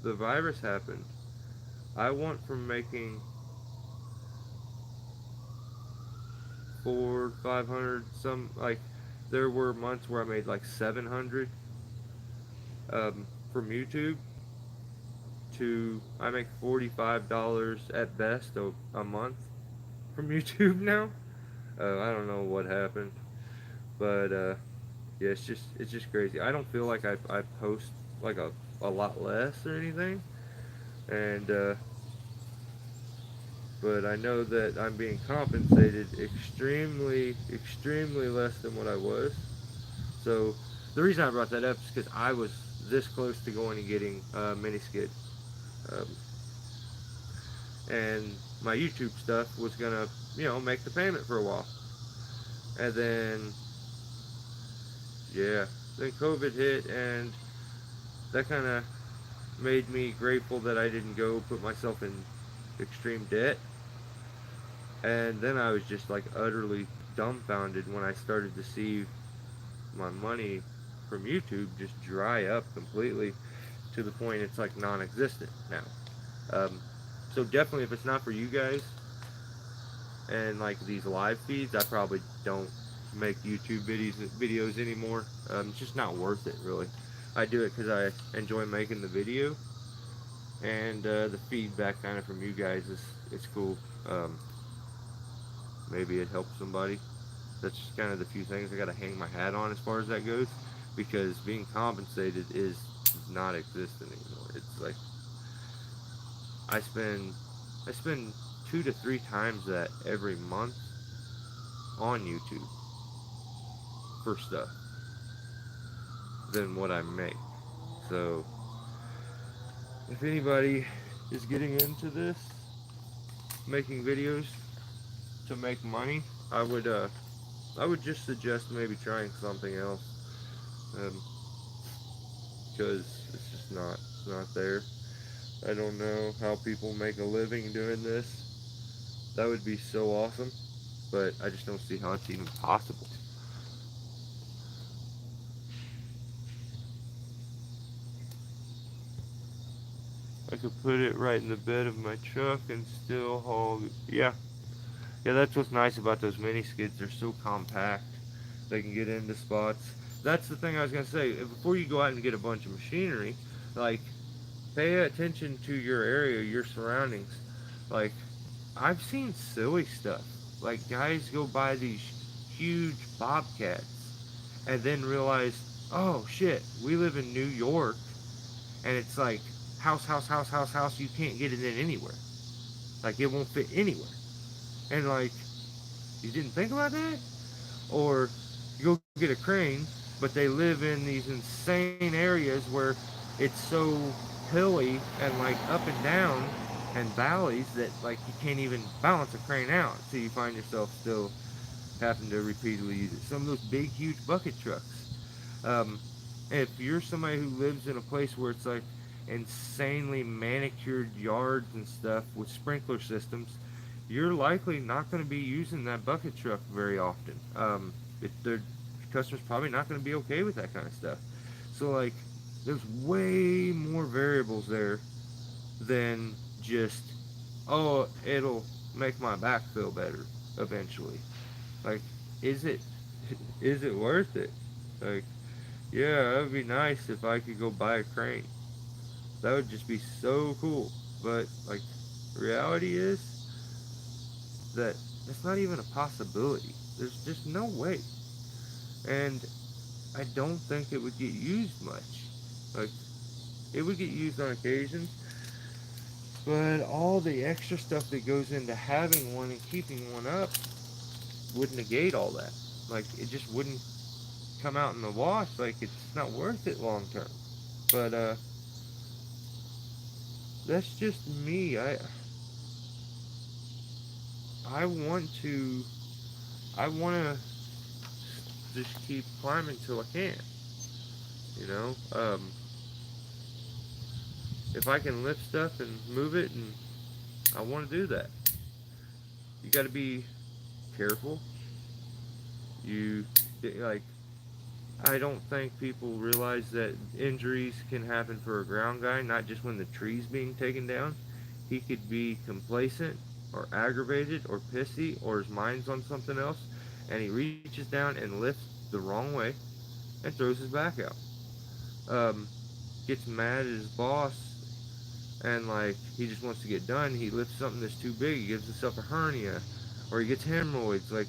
the virus happened, I went from making 500 some like there were months where I made like 700 from YouTube to I make $45 at best a month from YouTube now. I don't know what happened, but yeah, it's just crazy. I don't feel like I post like a lot less or anything, and but I know that I'm being compensated extremely less than what I was. So the reason I brought that up is because I was this close to going and getting a mini skid, um, and my YouTube stuff was gonna make the payment for a while, and then yeah, then COVID hit, and that kind of made me grateful that I didn't go put myself in extreme debt. And then I was just like utterly dumbfounded when I started to see my money from YouTube just dry up completely to the point it's like non-existent now. So definitely, if it's not for you guys and like these live feeds, I probably don't make YouTube videos anymore. It's just not worth it, really. I do it because I enjoy making the video, and the feedback kind of from you guys is it's cool. Maybe it helps somebody. That's just kind of the few things I got to hang my hat on as far as that goes, because being compensated is not existent anymore. It's like I spend I spend 2 to 3 times that every month on YouTube for stuff than what I make. So if anybody is getting into this, making videos to make money, I would I would just suggest maybe trying something else, because it's just not there. I don't know how people make a living doing this. That would be so awesome, but I just don't see how it's even possible. I could put it right in the bed of my truck and still haul. Yeah, yeah. That's what's nice about those mini skids. They're so compact. They can get into spots. That's the thing I was gonna say. Before you go out and get a bunch of machinery, like, pay attention to your area, your surroundings. Like, I've seen silly stuff. Like, guys go buy these huge bobcats and then realize, oh shit, we live in New York, and it's like house, house, house, house, house. You can't get it in anywhere. Like, it won't fit anywhere. And like, you didn't think about that? Or you go get a crane, but they live in these insane areas where it's so hilly and like up and down and valleys that like you can't even balance a crane out, so you find yourself still having to repeatedly use it. Some of those big huge bucket trucks, um, if you're somebody who lives in a place where it's like insanely manicured yards and stuff with sprinkler systems, you're likely not going to be using that bucket truck very often. Their customers probably not going to be okay with that kind of stuff. So like, there's way more variables there than just, oh, it'll make my back feel better eventually. Like, is it is it worth it? Like, yeah, it would be nice if I could go buy a crane. That would just be so cool. But like, reality is that that's not even a possibility. There's just no way. And I don't think it would get used much. Like, it would get used on occasion, but all the extra stuff that goes into having one and keeping one up would negate all that. Like, it just wouldn't come out in the wash. Like, it's not worth it long term. But that's just me. I want to I want to just keep climbing till I can. You know, if I can lift stuff and move it, and I want to do that. You got to be careful. You like, I don't think people realize that injuries can happen for a ground guy, not just when the tree's being taken down. He could be complacent or aggravated or pissy, or his mind's on something else, and he reaches down and lifts the wrong way and throws his back out. Um, Gets mad at his boss, and like, he just wants to get done. He lifts something that's too big. He gives himself a hernia, or he gets hemorrhoids. Like,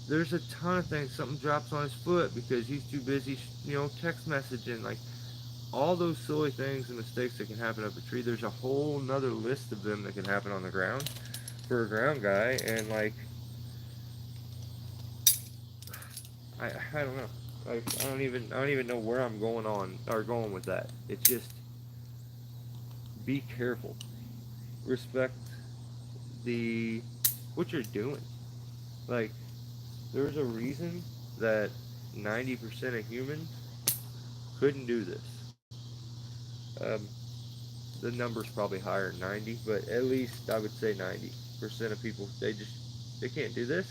there's a ton of things. Something drops on his foot because he's too busy, text messaging. Like, all those silly things and mistakes that can happen up a tree. There's a whole nother list of them that can happen on the ground for a ground guy. And like, I don't know. Like, I don't even know where I'm going on or going with that. It's just, be careful. Respect the what you're doing. Like, there's a reason that 90% of humans couldn't do this. Um, the number's probably higher than 90, but at least I would say 90% of people, they can't do this.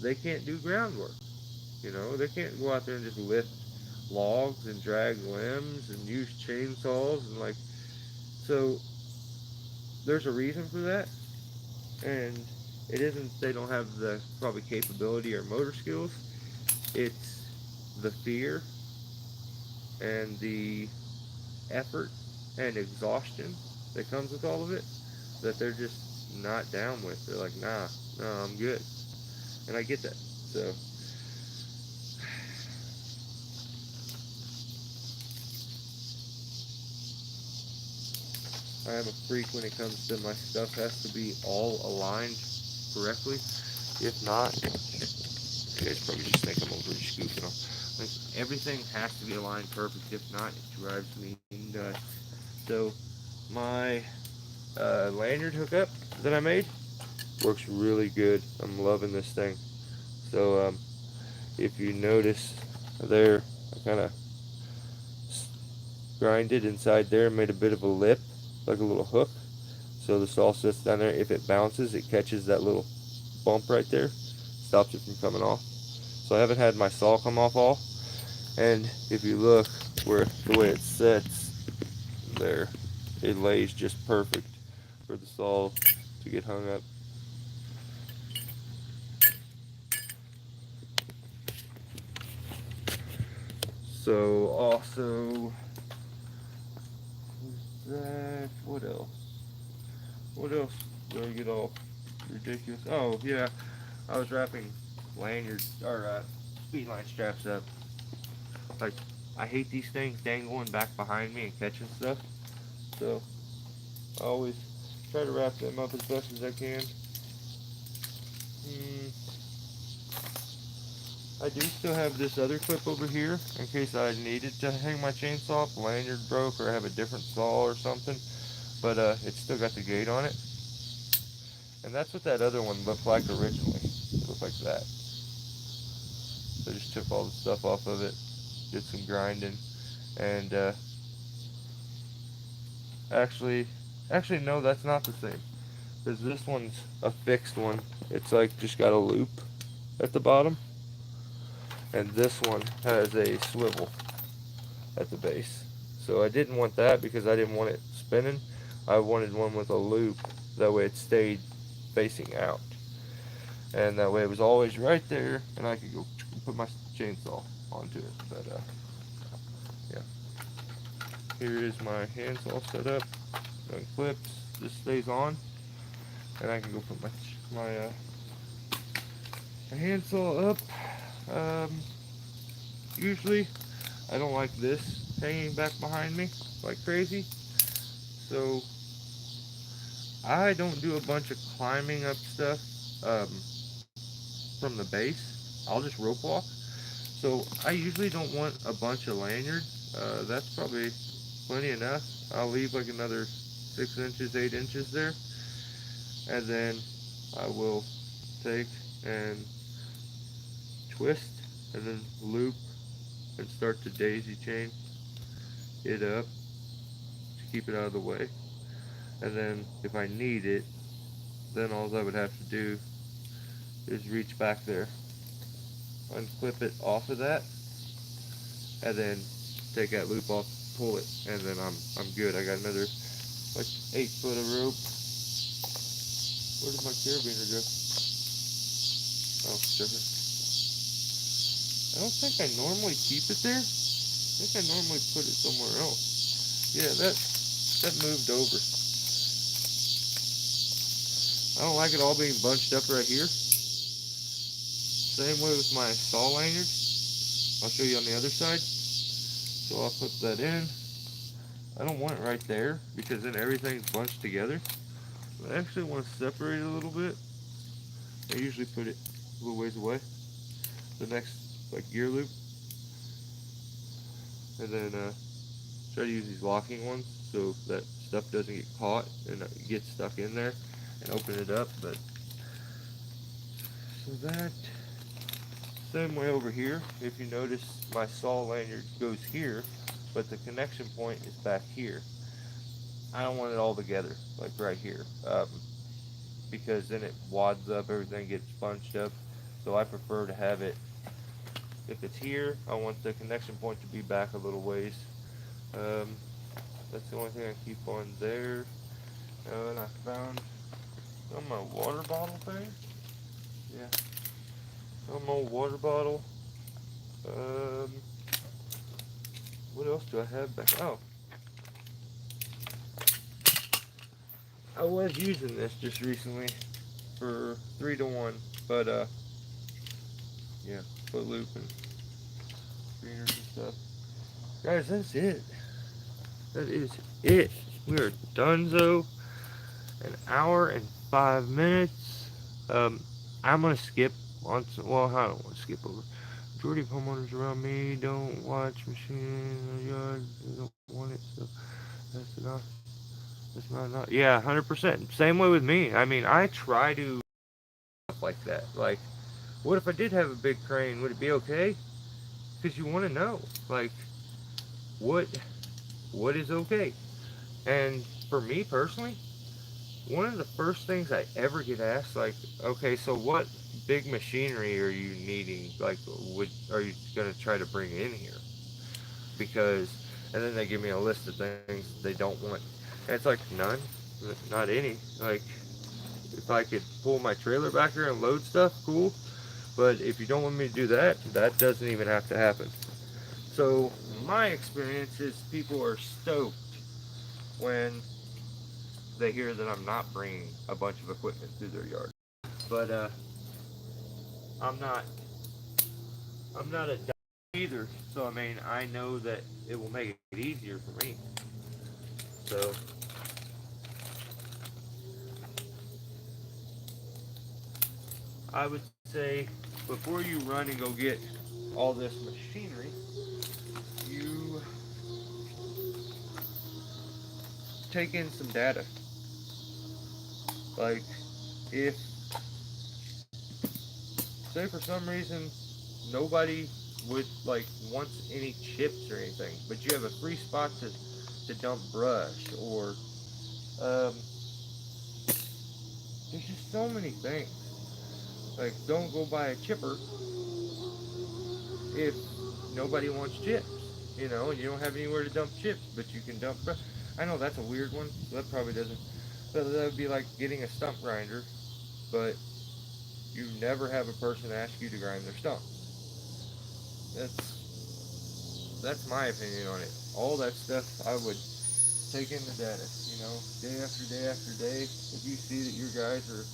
They can't do groundwork. They can't go out there and just lift logs and drag limbs and use chainsaws and like, so there's a reason for that. And it isn't they don't have the probably capability or motor skills. It's the fear and the effort and exhaustion that comes with all of it that they're just not down with. They're like, nah, no, I'm good. And I get that. So I am a freak when it comes to my stuff has to be all aligned correctly. If not, you guys probably just think I'm over scooping them. Like, everything has to be aligned perfect. If not, it drives me nuts. So my lanyard hookup that I made, Works really good. I'm loving this thing. So if you notice there, I kind of grinded inside there and made a bit of a lip, like a little hook. So the saw sits down there. If it bounces, it catches that little bump right there, stops it from coming off. So I haven't had my saw come off all. And if you look where the way it sits there, it lays just perfect for the saw to get hung up. So also, that, what else? What else do I get all ridiculous? Oh yeah, I was wrapping lanyards or speed line straps up. Like, I hate these things dangling back behind me and catching stuff. So I always try to wrap them up as best as I can. Mm, I do still have this other clip over here in case I needed to hang my chainsaw if the lanyard broke or I have a different saw or something. But it's still got the gate on it. And that's what that other one looked like originally. It looked like that. So I just took all the stuff off of it, did some grinding, and actually, no, that's not the same. Because this one's a fixed one. It's like just got a loop at the bottom, and this one has a swivel at the base. So I didn't want that because I didn't want it spinning. I wanted one with a loop. That way it stayed facing out. And that way it was always right there, and I could go put my chainsaw onto it. But yeah, here is my handsaw set up. Unclips. This stays on, and I can go put my handsaw up. Um, Usually, I don't like this hanging back behind me like crazy, so I don't do a bunch of climbing up stuff um, from the base. I'll just rope walk. So I usually don't want a bunch of lanyard. That's probably plenty enough. I'll leave like another 6 inches, 8 inches there, and then I will take and twist and then loop and start to daisy chain it up to keep it out of the way. And then if I need it, then all I would have to do is reach back there, unclip it off of that, and then take that loop off, pull it, and then I'm good. I got another like 8 foot of rope. Where did my carabiner go? Oh, sugar. I don't think I normally keep it there. I think I normally put it somewhere else. Yeah, that moved over. I don't like it all being bunched up right here. Same way with my saw lanyard. I'll show you on the other side. So I'll put that in. I don't want it right there because then everything's bunched together. I actually want to separate it a little bit. I usually put it a little ways away. The next like gear loop. And then try to use these locking ones so that stuff doesn't get caught and get stuck in there and open it up. But so that same way over here. If you notice, my saw lanyard goes here, but the connection point is back here. I don't want it all together, like right here, because then it wads up, everything gets bunched up. So I prefer to have it, if it's here, I want the connection point to be back a little ways. Um, that's the only thing I keep on there. And I found on my water bottle thing. Yeah, on my water bottle. Um, what else do I have back? Oh, I was using this just recently for 3-to-1, but yeah, foot loop and screeners and stuff. Guys, that's it. That is it. We are donezo. An hour and 5 minutes. I'm gonna skip on. Well, I don't want to skip over. Majority of homeowners around me don't watch machines in their yard. They don't want it, so that's enough. That's not enough. Yeah, 100%. Same way with me. I mean, I try to stuff like that. Like, what if I did have a big crane? Would it be okay? Because you want to know, like, what what is okay. And for me personally, one of the first things I ever get asked, like, okay, so what big machinery are you needing? Like, are you gonna try to bring in here? Because, and then they give me a list of things they don't want. And it's like, none, not any. Like, if I could pull my trailer back here and load stuff, cool. But if you don't want me to do that, that doesn't even have to happen. So my experience is people are stoked when they hear that I'm not bringing a bunch of equipment through their yard. But I'm not I'm not a either. So I mean, I know that it will make it easier for me. So I would say before you run and go get all this machinery, you take in some data. Like, if, say for some reason nobody would like wants any chips or anything, but you have a free spot to dump brush, or um, there's just so many things. Like, don't go buy a chipper if nobody wants chips, you know, and you don't have anywhere to dump chips, but you can dump brush. I know that's a weird one. That probably doesn't. But that would be like getting a stump grinder, but you never have a person ask you to grind their stump. That's my opinion on it. All that stuff I would take in the data, you know, day after day after day. If you see that your guys are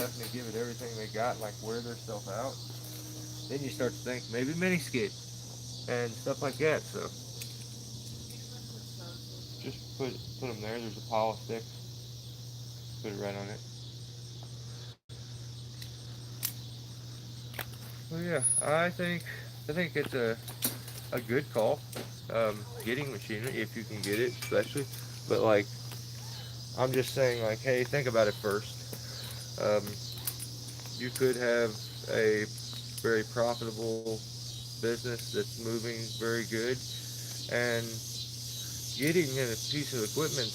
having to give it everything they got, like wear their stuff out, then you start to think maybe mini skid and stuff like that. So just put them there. There's a pile of sticks. Put it right on it. Well, yeah, I think it's a good call. Getting machinery if you can get it, especially. But like, I'm just saying, like, hey, think about it first. You could have a very profitable business that's moving very good, and getting in a piece of equipment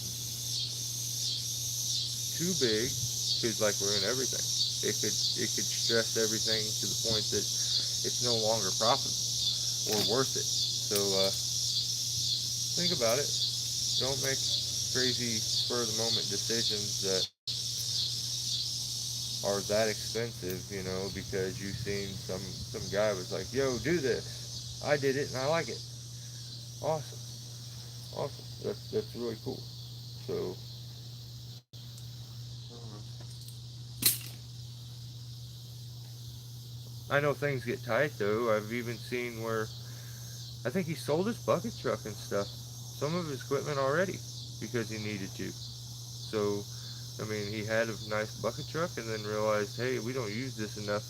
too big could like ruin everything. It could stress everything to the point that it's no longer profitable or worth it. So think about it. Don't make crazy spur of the moment decisions that are that expensive, you know, because you've seen some guy was like, "Yo, do this. I did it and I like it. Awesome, awesome. That's really cool." So I know things get tight though. I've even seen where I think he sold his bucket truck and stuff, some of his equipment already, because he needed to. So, I mean, he had a nice bucket truck and then realized, hey, we don't use this enough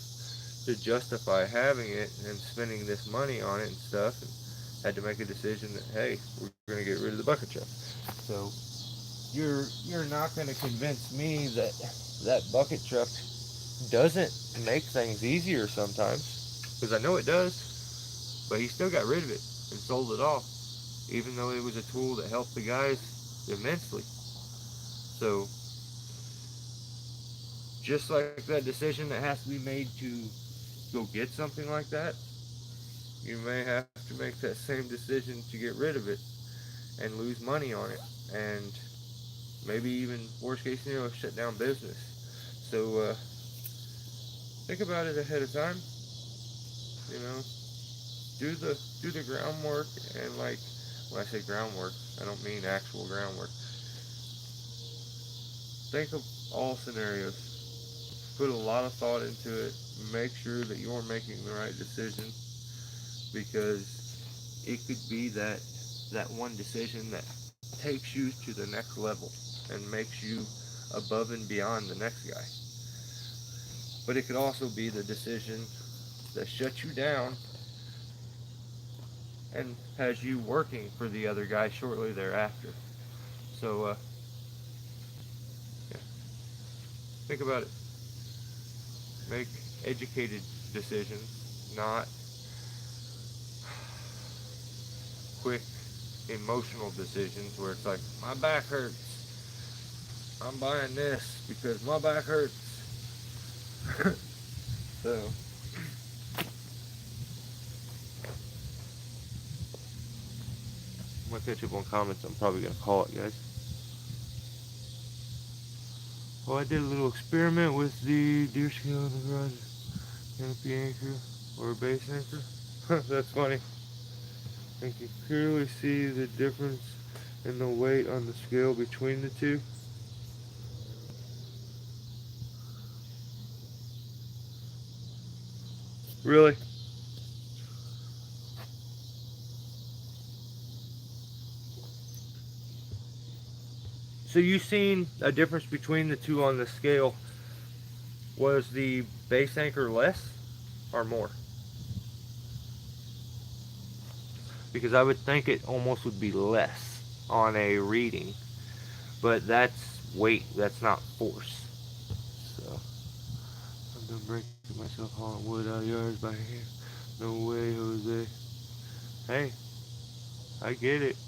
to justify having it and spending this money on it and stuff, and had to make a decision that, hey, we're going to get rid of the bucket truck. So, you're not going to convince me that that bucket truck doesn't make things easier sometimes, because I know it does, but he still got rid of it and sold it off, even though it was a tool that helped the guys immensely. So, just like that decision that has to be made to go get something like that, you may have to make that same decision to get rid of it and lose money on it, and maybe even worst case scenario, shut down business. So think about it ahead of time. You know, do the groundwork, and like when I say groundwork, I don't mean actual groundwork. Think of all scenarios. Put a lot of thought into it. Make sure that you're making the right decision, because it could be that one decision that takes you to the next level and makes you above and beyond the next guy. But it could also be the decision that shuts you down and has you working for the other guy shortly thereafter. So yeah, think about it. Make educated decisions, not quick emotional decisions where it's like, my back hurts, I'm buying this because my back hurts. So, I'm gonna catch up on comments. I'm probably gonna call it, guys. Well, I did a little experiment with the deer scale in the garage. Canopy anchor or base anchor. That's funny. And can clearly see the difference in the weight on the scale between the two. Really? So you seen a difference between the two on the scale? Was the base anchor less or more? Because I would think it almost would be less on a reading, but that's weight, that's not force. So I've been breaking myself hauling wood out of yards by hand. No way, Jose. Hey, I get it.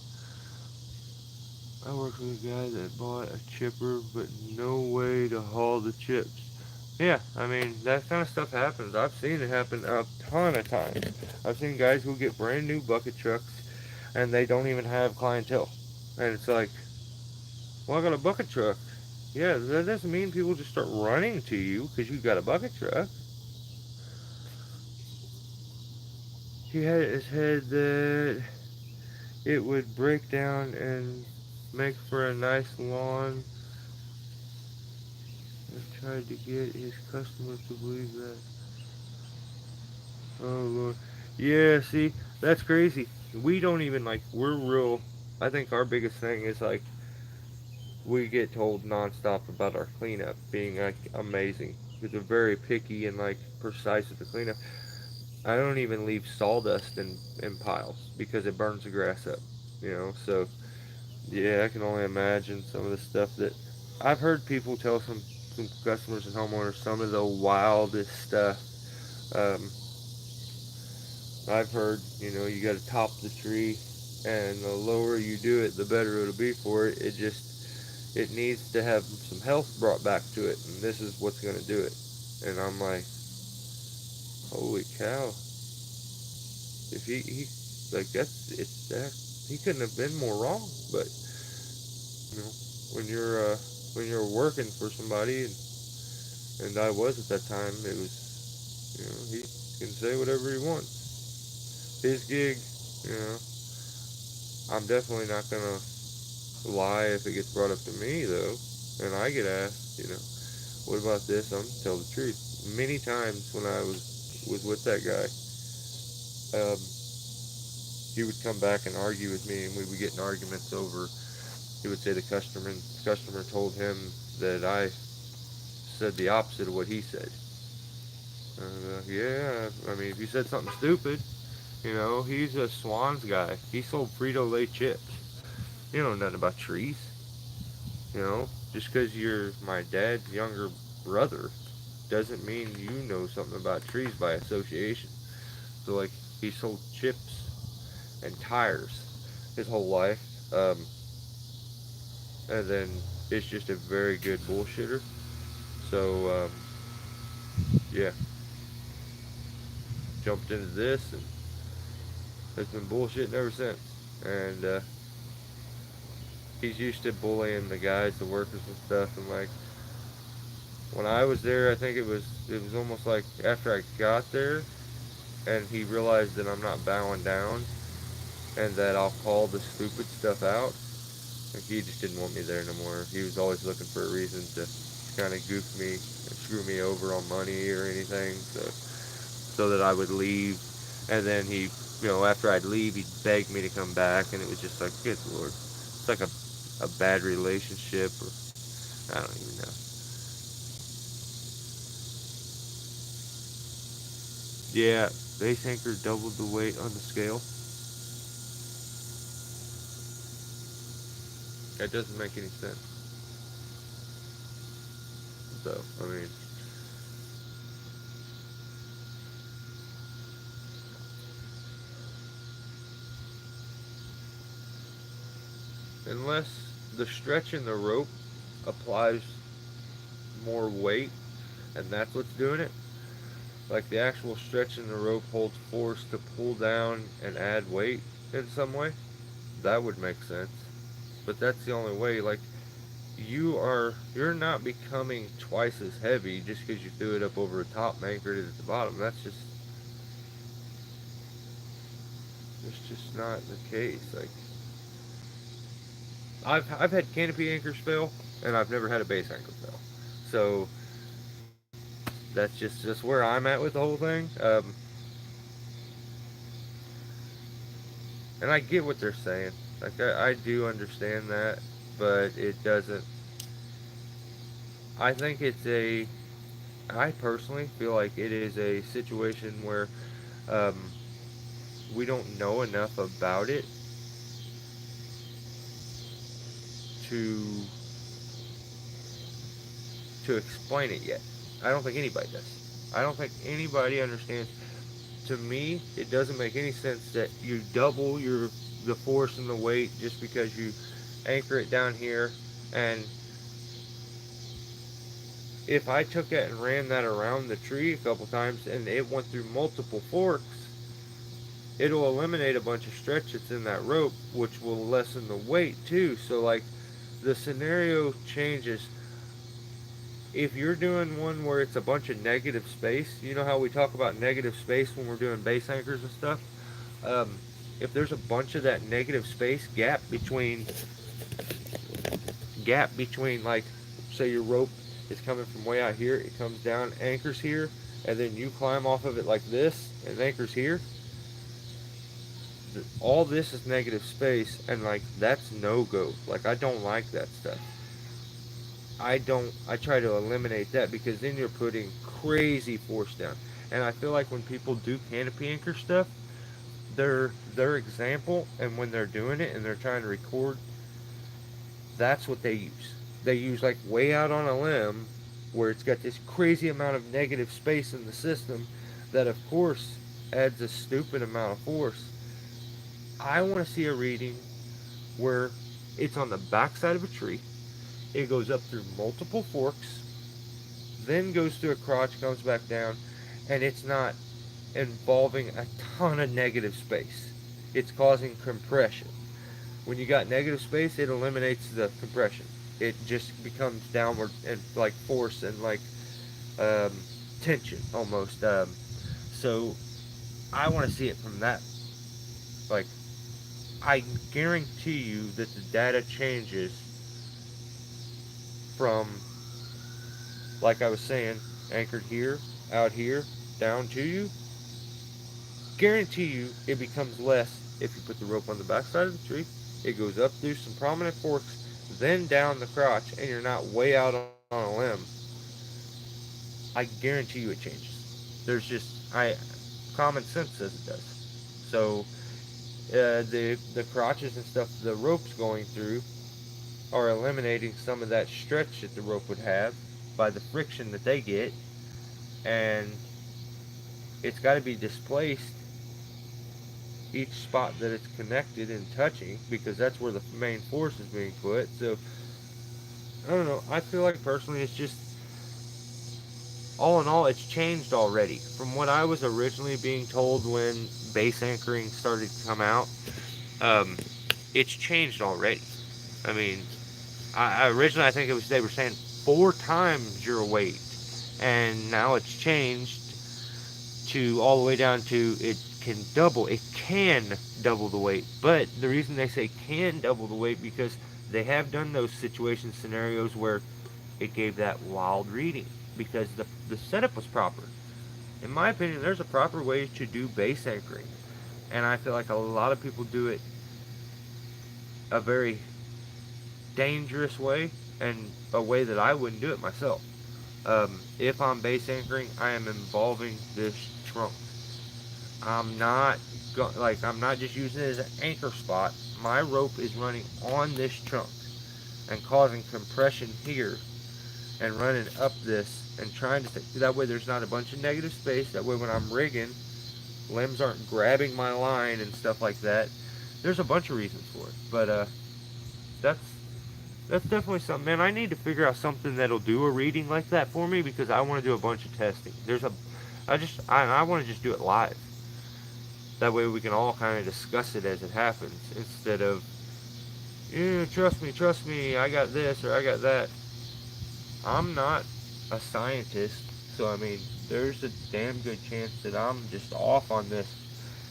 I worked with a guy that bought a chipper, but no way to haul the chips. Yeah, I mean, that kind of stuff happens. I've seen it happen a ton of times. I've seen guys who get brand new bucket trucks and they don't even have clientele. And it's like, well, I got a bucket truck. Yeah, that doesn't mean people just start running to you because you got a bucket truck. He had it in his head that it would break down and make for a nice lawn. I tried to get his customers to believe that. Oh Lord. Yeah, see, that's crazy. We don't even like, we're real. I think our biggest thing is like, we get told nonstop about our cleanup being like amazing. Because we're very picky and like precise with the cleanup. I don't even leave sawdust in piles because it burns the grass up, you know. So yeah, I can only imagine some of the stuff that I've heard people tell some customers and homeowners some of the wildest stuff. Um, I've heard, you know, you got to top the tree, and the lower you do it, the better it'll be for it. It needs to have some health brought back to it, and this is what's going to do it. And I'm like, holy cow! If he like that's it's that he couldn't have been more wrong. But you know, when you're uh, when you're working for somebody, and I was at that time, it was, you know, he can say whatever he wants. His gig, you know. I'm definitely not gonna lie if it gets brought up to me though, and I get asked, you know, what about this? I'm gonna tell the truth. Many times when I was with that guy, um, he would come back and argue with me, and we would get in arguments over. He would say the customer told him that I said the opposite of what he said. Yeah, I mean, if you said something stupid, you know, he's a Swans guy. He sold Frito-Lay chips. You know nothing about trees. You know, just because you're my dad's younger brother doesn't mean you know something about trees by association. So, like, he sold chips and tires his whole life. And then it's just a very good bullshitter. So, yeah, jumped into this and has been bullshitting ever since. And he's used to bullying the guys, the workers and stuff. And like when I was there, I think it was almost like after I got there, and he realized that I'm not bowing down and that I'll call the stupid stuff out. Like he just didn't want me there no more. He was always looking for a reason to kind of goof me and screw me over on money or anything, so that I would leave. And then he, you know, after I'd leave, he'd beg me to come back, and it was just like, good lord, it's like a bad relationship, or I don't even know. Yeah, base anchor doubled the weight on the scale. That doesn't make any sense. So I mean, unless the stretch in the rope applies more weight, and that's what's doing it. Like the actual stretch in the rope holds force to pull down and add weight in some way. That would make sense. But that's the only way. Like you're not becoming twice as heavy just because you threw it up over the top and anchored it at the bottom. It's just not the case. Like I've had canopy anchors fail, and I've never had a base anchor fail. So that's just where I'm at with the whole thing. And I get what they're saying. Like I do understand that, but it doesn't. I think it's a. I personally feel like it is a situation where um, we don't know enough about it to explain it yet. I don't think anybody does. I don't think anybody understands. To me, it doesn't make any sense that you double the force and the weight just because you anchor it down here. And if I took that and ran that around the tree a couple times and it went through multiple forks, it'll eliminate a bunch of stretch that's in that rope, which will lessen the weight too. So like the scenario changes. If you're doing one where it's a bunch of negative space, you know how we talk about negative space when we're doing base anchors and stuff? Um, if there's a bunch of that negative space gap between like, say your rope is coming from way out here, it comes down, anchors here, and then you climb off of it like this and anchors here. All this is negative space, and like that's no go. Like I don't like that stuff. I try to eliminate that because then you're putting crazy force down. And I feel like when people do canopy anchor stuff, their example and when they're doing it and they're trying to record, that's what they use. They use like way out on a limb where it's got this crazy amount of negative space in the system that of course adds a stupid amount of force. I want to see a reading where it's on the backside of a tree. It goes up through multiple forks, then goes through a crotch, comes back down, and it's not involving a ton of negative space. It's causing compression. When you got negative space, it eliminates the compression. It just becomes downward and like force and like um, tension almost. So I want to see it from that. Like I guarantee you that the data changes from, like I was saying, anchored here, out here, down to you. Guarantee you it becomes less if you put the rope on the backside of the tree. It goes up through some prominent forks, then down the crotch, and you're not way out on a limb. I guarantee you it changes. There's just common sense says it does. So the crotches and stuff the rope's going through are eliminating some of that stretch that the rope would have by the friction that they get, and it's got to be displaced each spot that it's connected and touching because that's where the main force is being put. So I don't know. I feel like personally it's just all in all it's changed already from what I was originally being told when base anchoring started to come out. Um, it's changed already. I mean, I originally I think it was they were saying 4 times your weight, and now it's changed to all the way down to it can double the weight. But the reason they say can double the weight because they have done those situation scenarios where it gave that wild reading because the setup was proper. In my opinion, there's a proper way to do base anchoring, and I feel like a lot of people do it a very dangerous way and a way that I wouldn't do it myself. If I'm base anchoring, I am involving this trunk. I'm not I'm not just using it as an anchor spot. My rope is running on this trunk and causing compression here and running up this and trying to that way there's not a bunch of negative space. That way when I'm rigging, limbs aren't grabbing my line and stuff like that. There's a bunch of reasons for it, but that's that's definitely something, man. I need to figure out something that'll do a reading like that for me because I want to do a bunch of testing. I want to just do it live. That way we can all kind of discuss it as it happens instead of, yeah, trust me, I got this or I got that. I'm not a scientist, so I mean, there's a damn good chance that I'm just off on this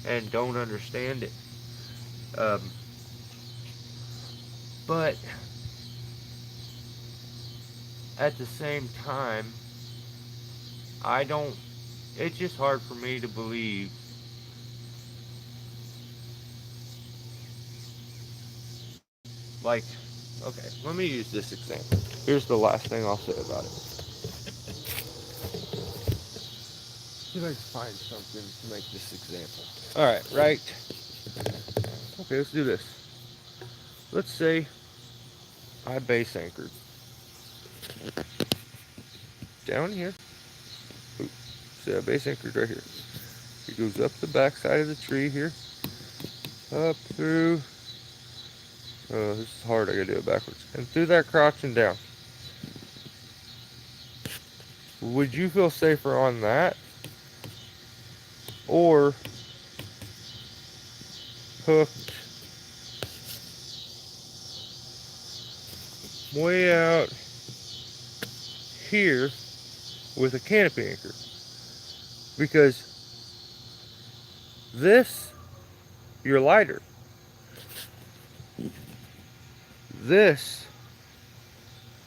and don't understand it. Um, but at the same time, I don't. It's just hard for me to believe. Like, okay, let me use this example. Here's the last thing I'll say about it. See if I can find something to make this example. All right, right. Okay, let's do this. Let's say I base anchored down here. Oops, see, I base anchored right here. It goes up the back side of the tree here, up through. Oh, this is hard. I gotta do it backwards. And through that crotch and down. Would you feel safer on that, or hooked way out here with a canopy anchor? Because this, you're lighter. This,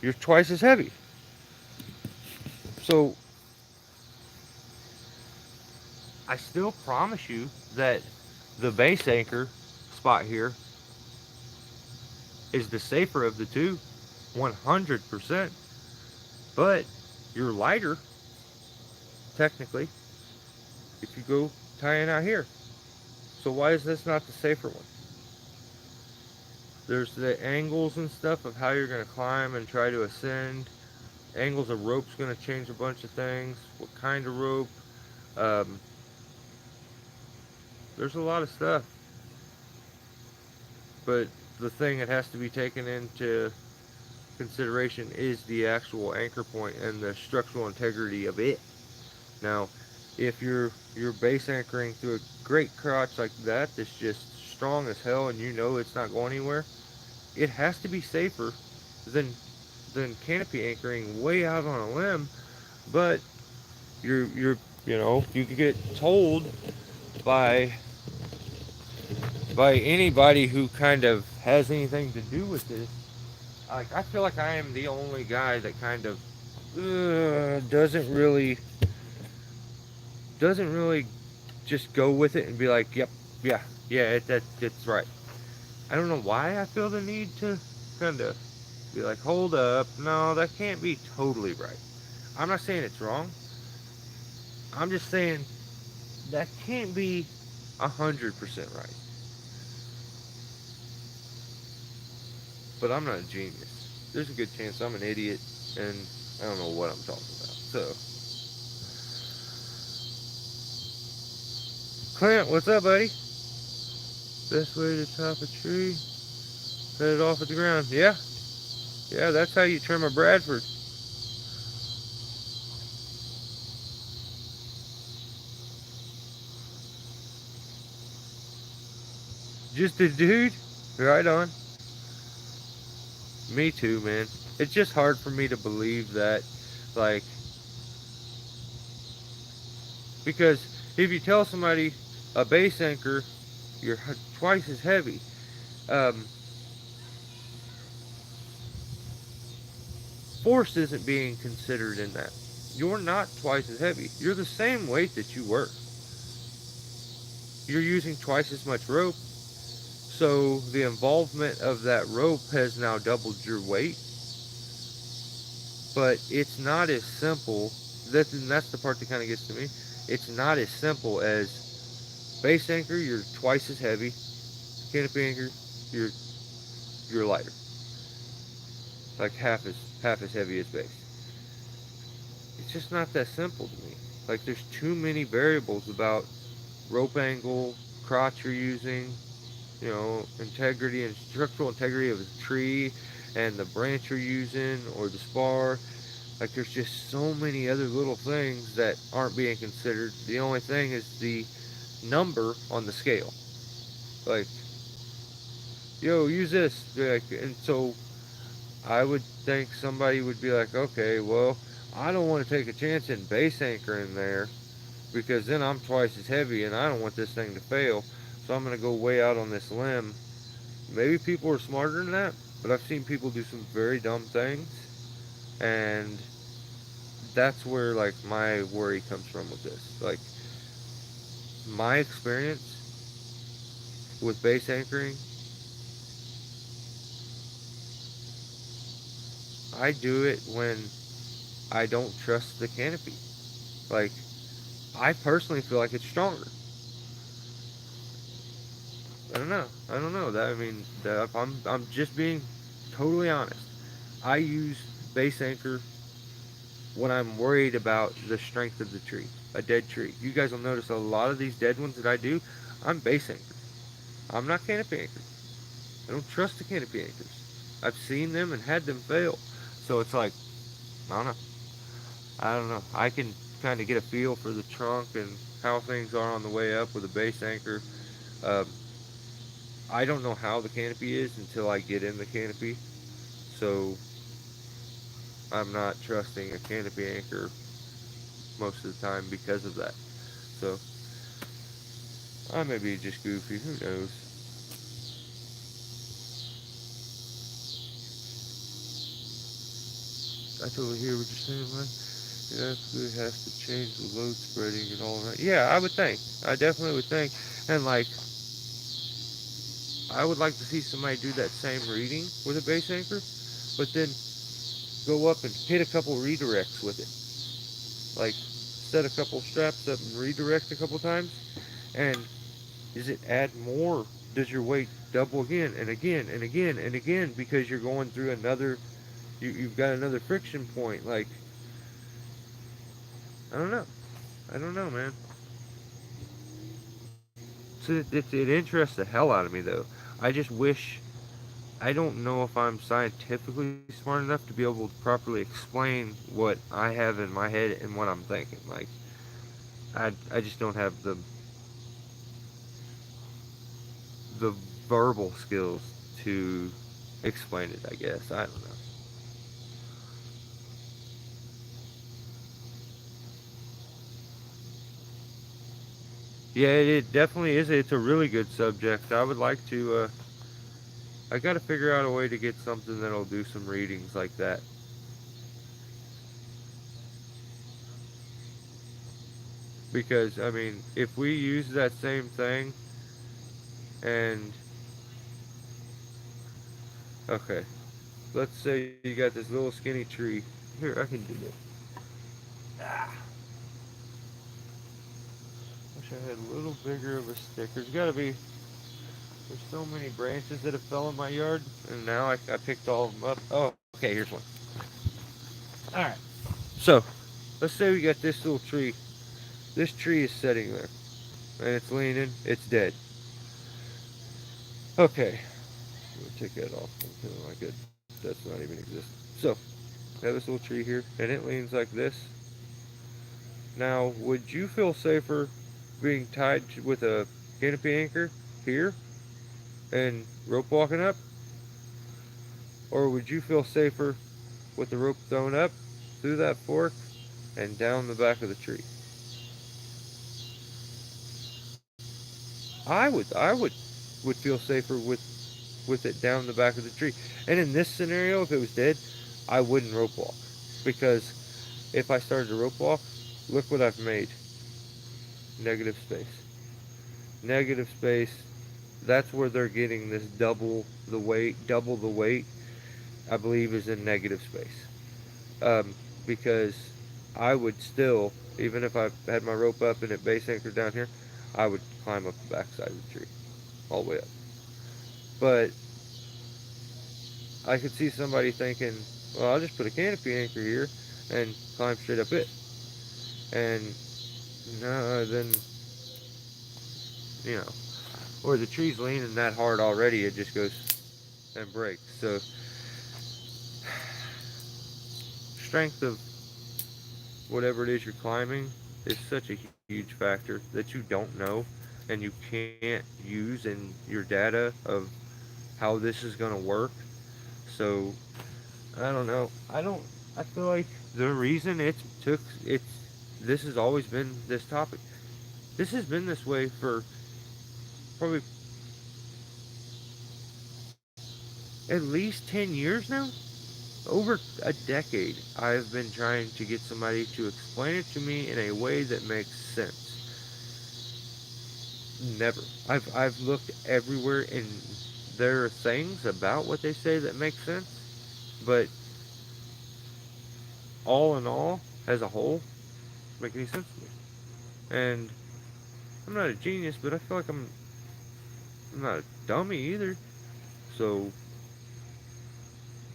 you're twice as heavy. So I still promise you that the base anchor spot here is the safer of the two, 100%. But you're lighter, technically, if you go tying out here. So why is this not the safer one? There's the angles and stuff of how you're going to climb and try to ascend. Angles of rope's going to change a bunch of things. What kind of rope? Um, there's a lot of stuff. But the thing that has to be taken into consideration is the actual anchor point and the structural integrity of it. Now, if you're base anchoring through a great crotch like that that's just strong as hell and you know it's not going anywhere, it has to be safer than canopy anchoring way out on a limb. But you're you could get told by anybody who kind of has anything to do with this. Like, I feel like I am the only guy that kind of doesn't really just go with it and be like, yep, yeah, it's right. I don't know why I feel the need to kind of be like, hold up, no, that can't be totally right. I'm not saying it's wrong. I'm just saying that can't be 100% right. But I'm not a genius. There's a good chance I'm an idiot and I don't know what I'm talking about. So, Clint, what's up, buddy? Best way to top a tree, set it off at the ground. Yeah, that's how you trim a Bradford. Just a dude? Right on. Me too, man. It's just hard for me to believe that, like, because if you tell somebody a base anchor, you're twice as heavy. Um, Force isn't being considered in that. You're not twice as heavy. You're the same weight that you were. You're using twice as much rope, so the involvement of that rope has now doubled your weight. But it's not as simple. That's the part that kind of gets to me. It's not as simple as base anchor. You're twice as heavy. Canopy anchor. You're lighter. Like half as heavy as base. It's just not that simple to me. Like, there's too many variables about rope angle, crotch you're using, integrity and structural integrity of the tree and the branch you're using or the spar. Like there's just so many other little things that aren't being considered. The only thing is the number on the scale. Like, yo, use this. Like, and so I would think somebody would be like, okay, well, I don't want to take a chance in base anchor in there because then I'm twice as heavy and I don't want this thing to fail. So I'm going to go way out on this limb. Maybe people are smarter than that, but I've seen people do some very dumb things, and that's where like my worry comes from with this. Like my experience with base anchoring, I do it when I don't trust the canopy. Like I personally feel like it's stronger. I don't know. I don't know that. I mean, that I'm just being totally honest. I use base anchor when I'm worried about the strength of the tree, a dead tree. You guys will notice a lot of these dead ones that I do, I'm base anchored. I'm not canopy anchored. I don't trust the canopy anchors. I've seen them and had them fail. So it's like, I don't know. I don't know. I can kind of get a feel for the trunk and how things are on the way up with a base anchor. Um, I don't know how the canopy is until I get in the canopy. So I'm not trusting a canopy anchor most of the time because of that. So I may be just goofy. Who knows? I totally hear what you're saying, man. It absolutely has to change the load spreading and all that. Yeah, I would think. I definitely would think. And like, I would like to see somebody do that same reading with a base anchor, but then go up and hit a couple redirects with it. Like, set a couple straps up and redirect a couple times. And does it add more? Does your weight double again and again and again and again because you're going through another, you've got another friction point? Like, I don't know. I don't know, man. So it interests the hell out of me, though. I just wish, I don't know if I'm scientifically smart enough to be able to properly explain what I have in my head and what I'm thinking. Like, I just don't have the verbal skills to explain it, I guess. I don't know. Yeah, it definitely is. It's a really good subject. I would like to, I got to figure out a way to get something that'll do some readings like that. Because, I mean, if we use that same thing and, okay, let's say you got this little skinny tree. Here, I can do this. Ah, wish I had a little bigger of a stick. There's got to be, there's so many branches that have fell in my yard, and now I picked all of them up. Oh, okay, here's one. All right. So, let's say we got this little tree. This tree is sitting there, and it's leaning. It's dead. Okay, I'm gonna take that off. Oh my good. That's not even exist. So, I have this little tree here, and it leans like this. Now, would you feel safer being tied with a canopy anchor here and rope walking up? Or would you feel safer with the rope thrown up through that fork and down the back of the tree? I would feel safer with it down the back of the tree. And in this scenario, if it was dead, I wouldn't rope walk. Because if I started to rope walk, look what I've made. Negative space. Negative space. That's where they're getting this double the weight, I believe is in negative space. Because I would still, even if I had my rope up and it base anchored down here, I would climb up the backside of the tree, all the way up. But I could see somebody thinking, well, I'll just put a canopy anchor here and climb straight up it. And no, then, you know, or the tree's leaning that hard already, it just goes and breaks. So strength of whatever it is you're climbing is such a huge factor that you don't know and you can't use in your data of how this is going to work. So I don't know. I feel like the reason it's this has always been this topic. This has been this way for probably at least 10 years now. Over a decade, I've been trying to get somebody to explain it to me in a way that makes sense. Never. I've looked everywhere and there are things about what they say that make sense, but all in all, as a whole, make any sense to me. And I'm not a genius, but I feel like I'm not a dummy either. So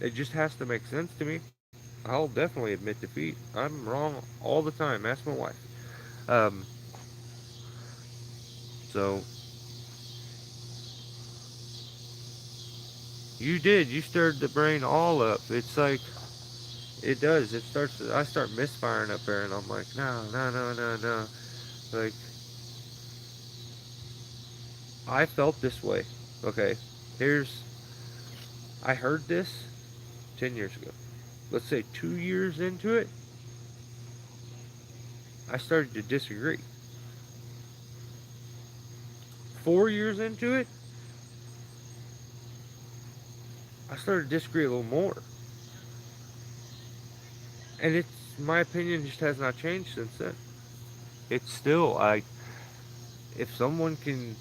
it just has to make sense to me. I'll definitely admit defeat. I'm wrong all the time. Ask my wife. Um, so you did. You stirred the brain all up. It's like it does. It starts. I start misfiring up there, and I'm like, no, no, no, no, no. Like I felt this way. Okay, here's. I heard this 10 years ago. Let's say 2 years into it, I started to disagree. 4 years into it, I started to disagree a little more. And it's my opinion just has not changed since then. It's still like if someone can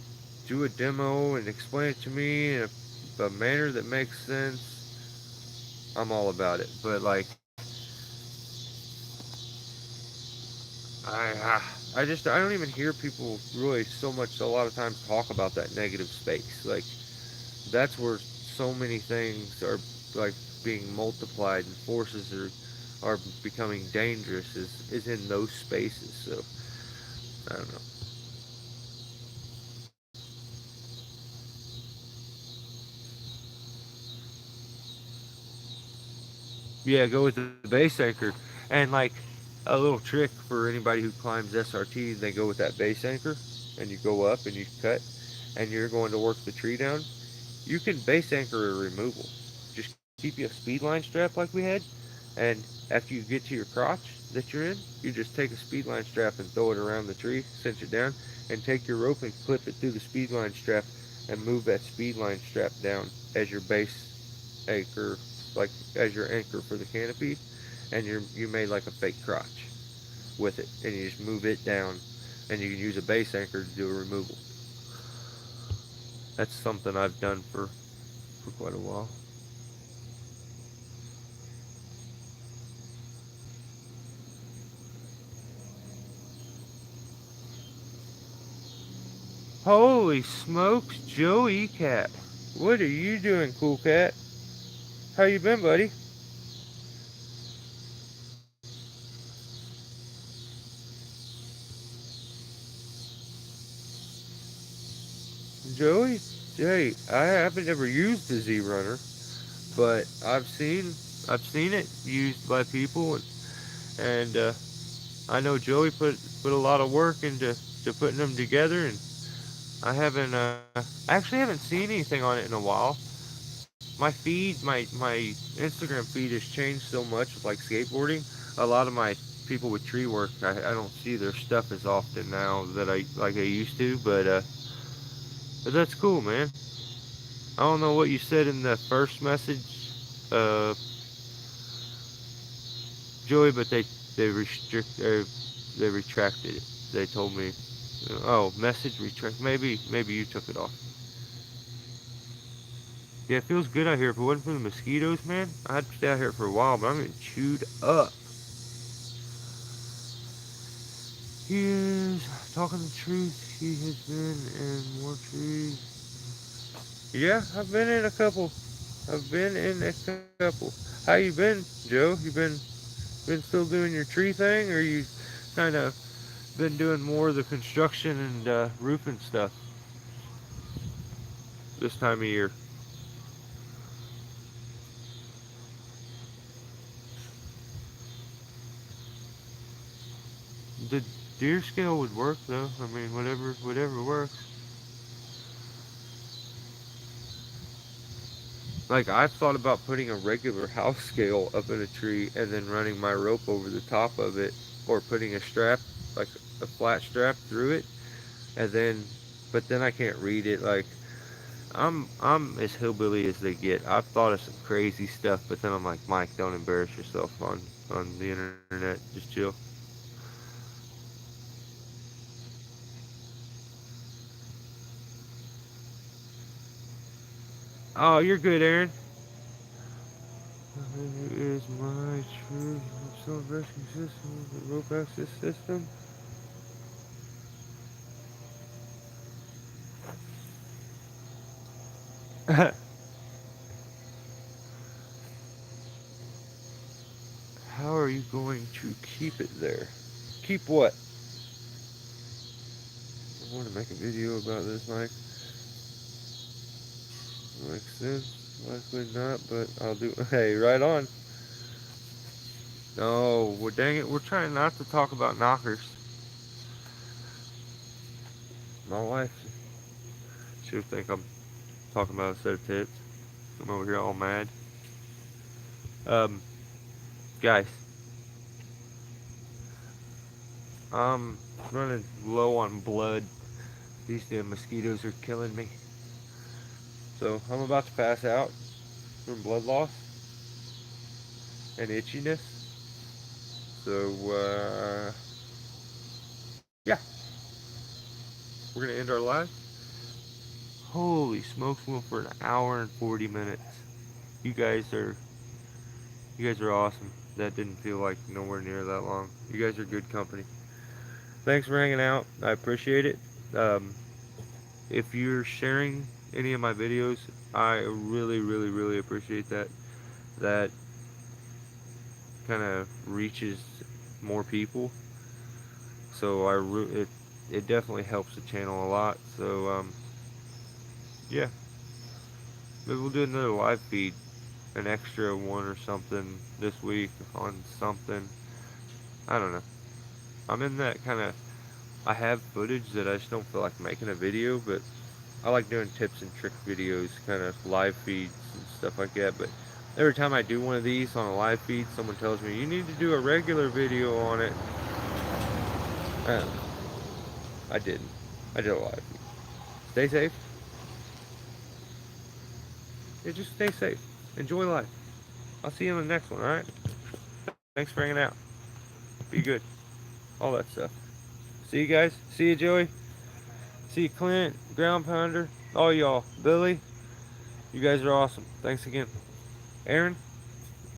do a demo and explain it to me in a manner that makes sense, I'm all about it. But like I don't even hear people really so much a lot of times talk about that negative space. Like that's where so many things are like being multiplied and forces are becoming dangerous is in those spaces. So I don't know. Yeah, go with the base anchor. And like a little trick for anybody who climbs SRT, they go with that base anchor and you go up and you cut and you're going to work the tree down. You can base anchor a removal. Just keep you a speed line strap like we had, and after you get to your crotch that you're in, you just take a speed line strap and throw it around the tree, cinch it down, and take your rope and clip it through the speed line strap and move that speed line strap down as your base anchor, like as your anchor for the canopy, and you made like a fake crotch with it, and you just move it down, and you can use a base anchor to do a removal. That's something I've done for quite a while. Holy smokes, Joey Cat. What are you doing, cool cat? How you been, buddy? Joey? Hey, I haven't ever used the Z Runner, but I've seen it used by people, and I know Joey put a lot of work into to putting them together, and I haven't actually haven't seen anything on it in a while. My Instagram feed has changed so much with like skateboarding. A lot of my people with tree work, I don't see their stuff as often now that I used to, but that's cool, man. I don't know what you said in the first message, uh, Joey, but they retracted it. They told me, oh, message retract. Maybe you took it off. Yeah, it feels good out here. If it wasn't for the mosquitoes, man, I'd stay out here for a while, but I'm getting chewed up. He is talking the truth. He has been in more trees. Yeah, I've been in a couple. I've been in a couple. How you been, Joe? You been still doing your tree thing, or you kind of been doing more of the construction and roofing stuff? this time of year. The deer scale would work though. I mean, whatever works. Like I've thought about putting a regular house scale up in a tree and then running my rope over the top of it, or putting a strap, like a flat strap through it, and then, but then I can't read it. Like I'm as hillbilly as they get. I've thought of some crazy stuff, but then I'm like, Mike, don't embarrass yourself on the internet. Just chill. Oh, you're good, Aaron. Is my true celebration system the rope access system? How are you going to keep it there? Keep what? I want to make a video about this, Mike. Makes sense. Likely not, but I'll do. Hey, right on. No, well, dang it, we're trying not to talk about knockers. My wife, she'll think I'm talking about a set of tits. I'm over here all mad. Um, guys, I'm running low on blood. These damn mosquitoes are killing me. So I'm about to pass out from blood loss and itchiness. So, yeah, we're gonna end our live. Holy smokes, we went for an hour and 40 minutes. You guys are, you guys are awesome. That didn't feel like nowhere near that long. You guys are good company. Thanks for hanging out. I appreciate it. Um, if you're sharing any of my videos, I really appreciate that. That kind of reaches more people. So it definitely helps the channel a lot. So yeah, maybe we'll do another live feed, an extra one or something this week on something. I don't know. I'm in that kind of. I have footage that I just don't feel like making a video, but I like doing tips and trick videos, kind of live feeds and stuff like that. But every time I do one of these on a live feed, someone tells me you need to do a regular video on it. I don't know. I didn't. I did a live feed. Stay safe. Yeah, just stay safe. Enjoy life. I'll see you in the next one, alright? Thanks for hanging out. Be good. All that stuff. See you guys. See you, Joey. See you, Clint, Ground Pounder, all y'all. Billy, you guys are awesome. Thanks again. Aaron,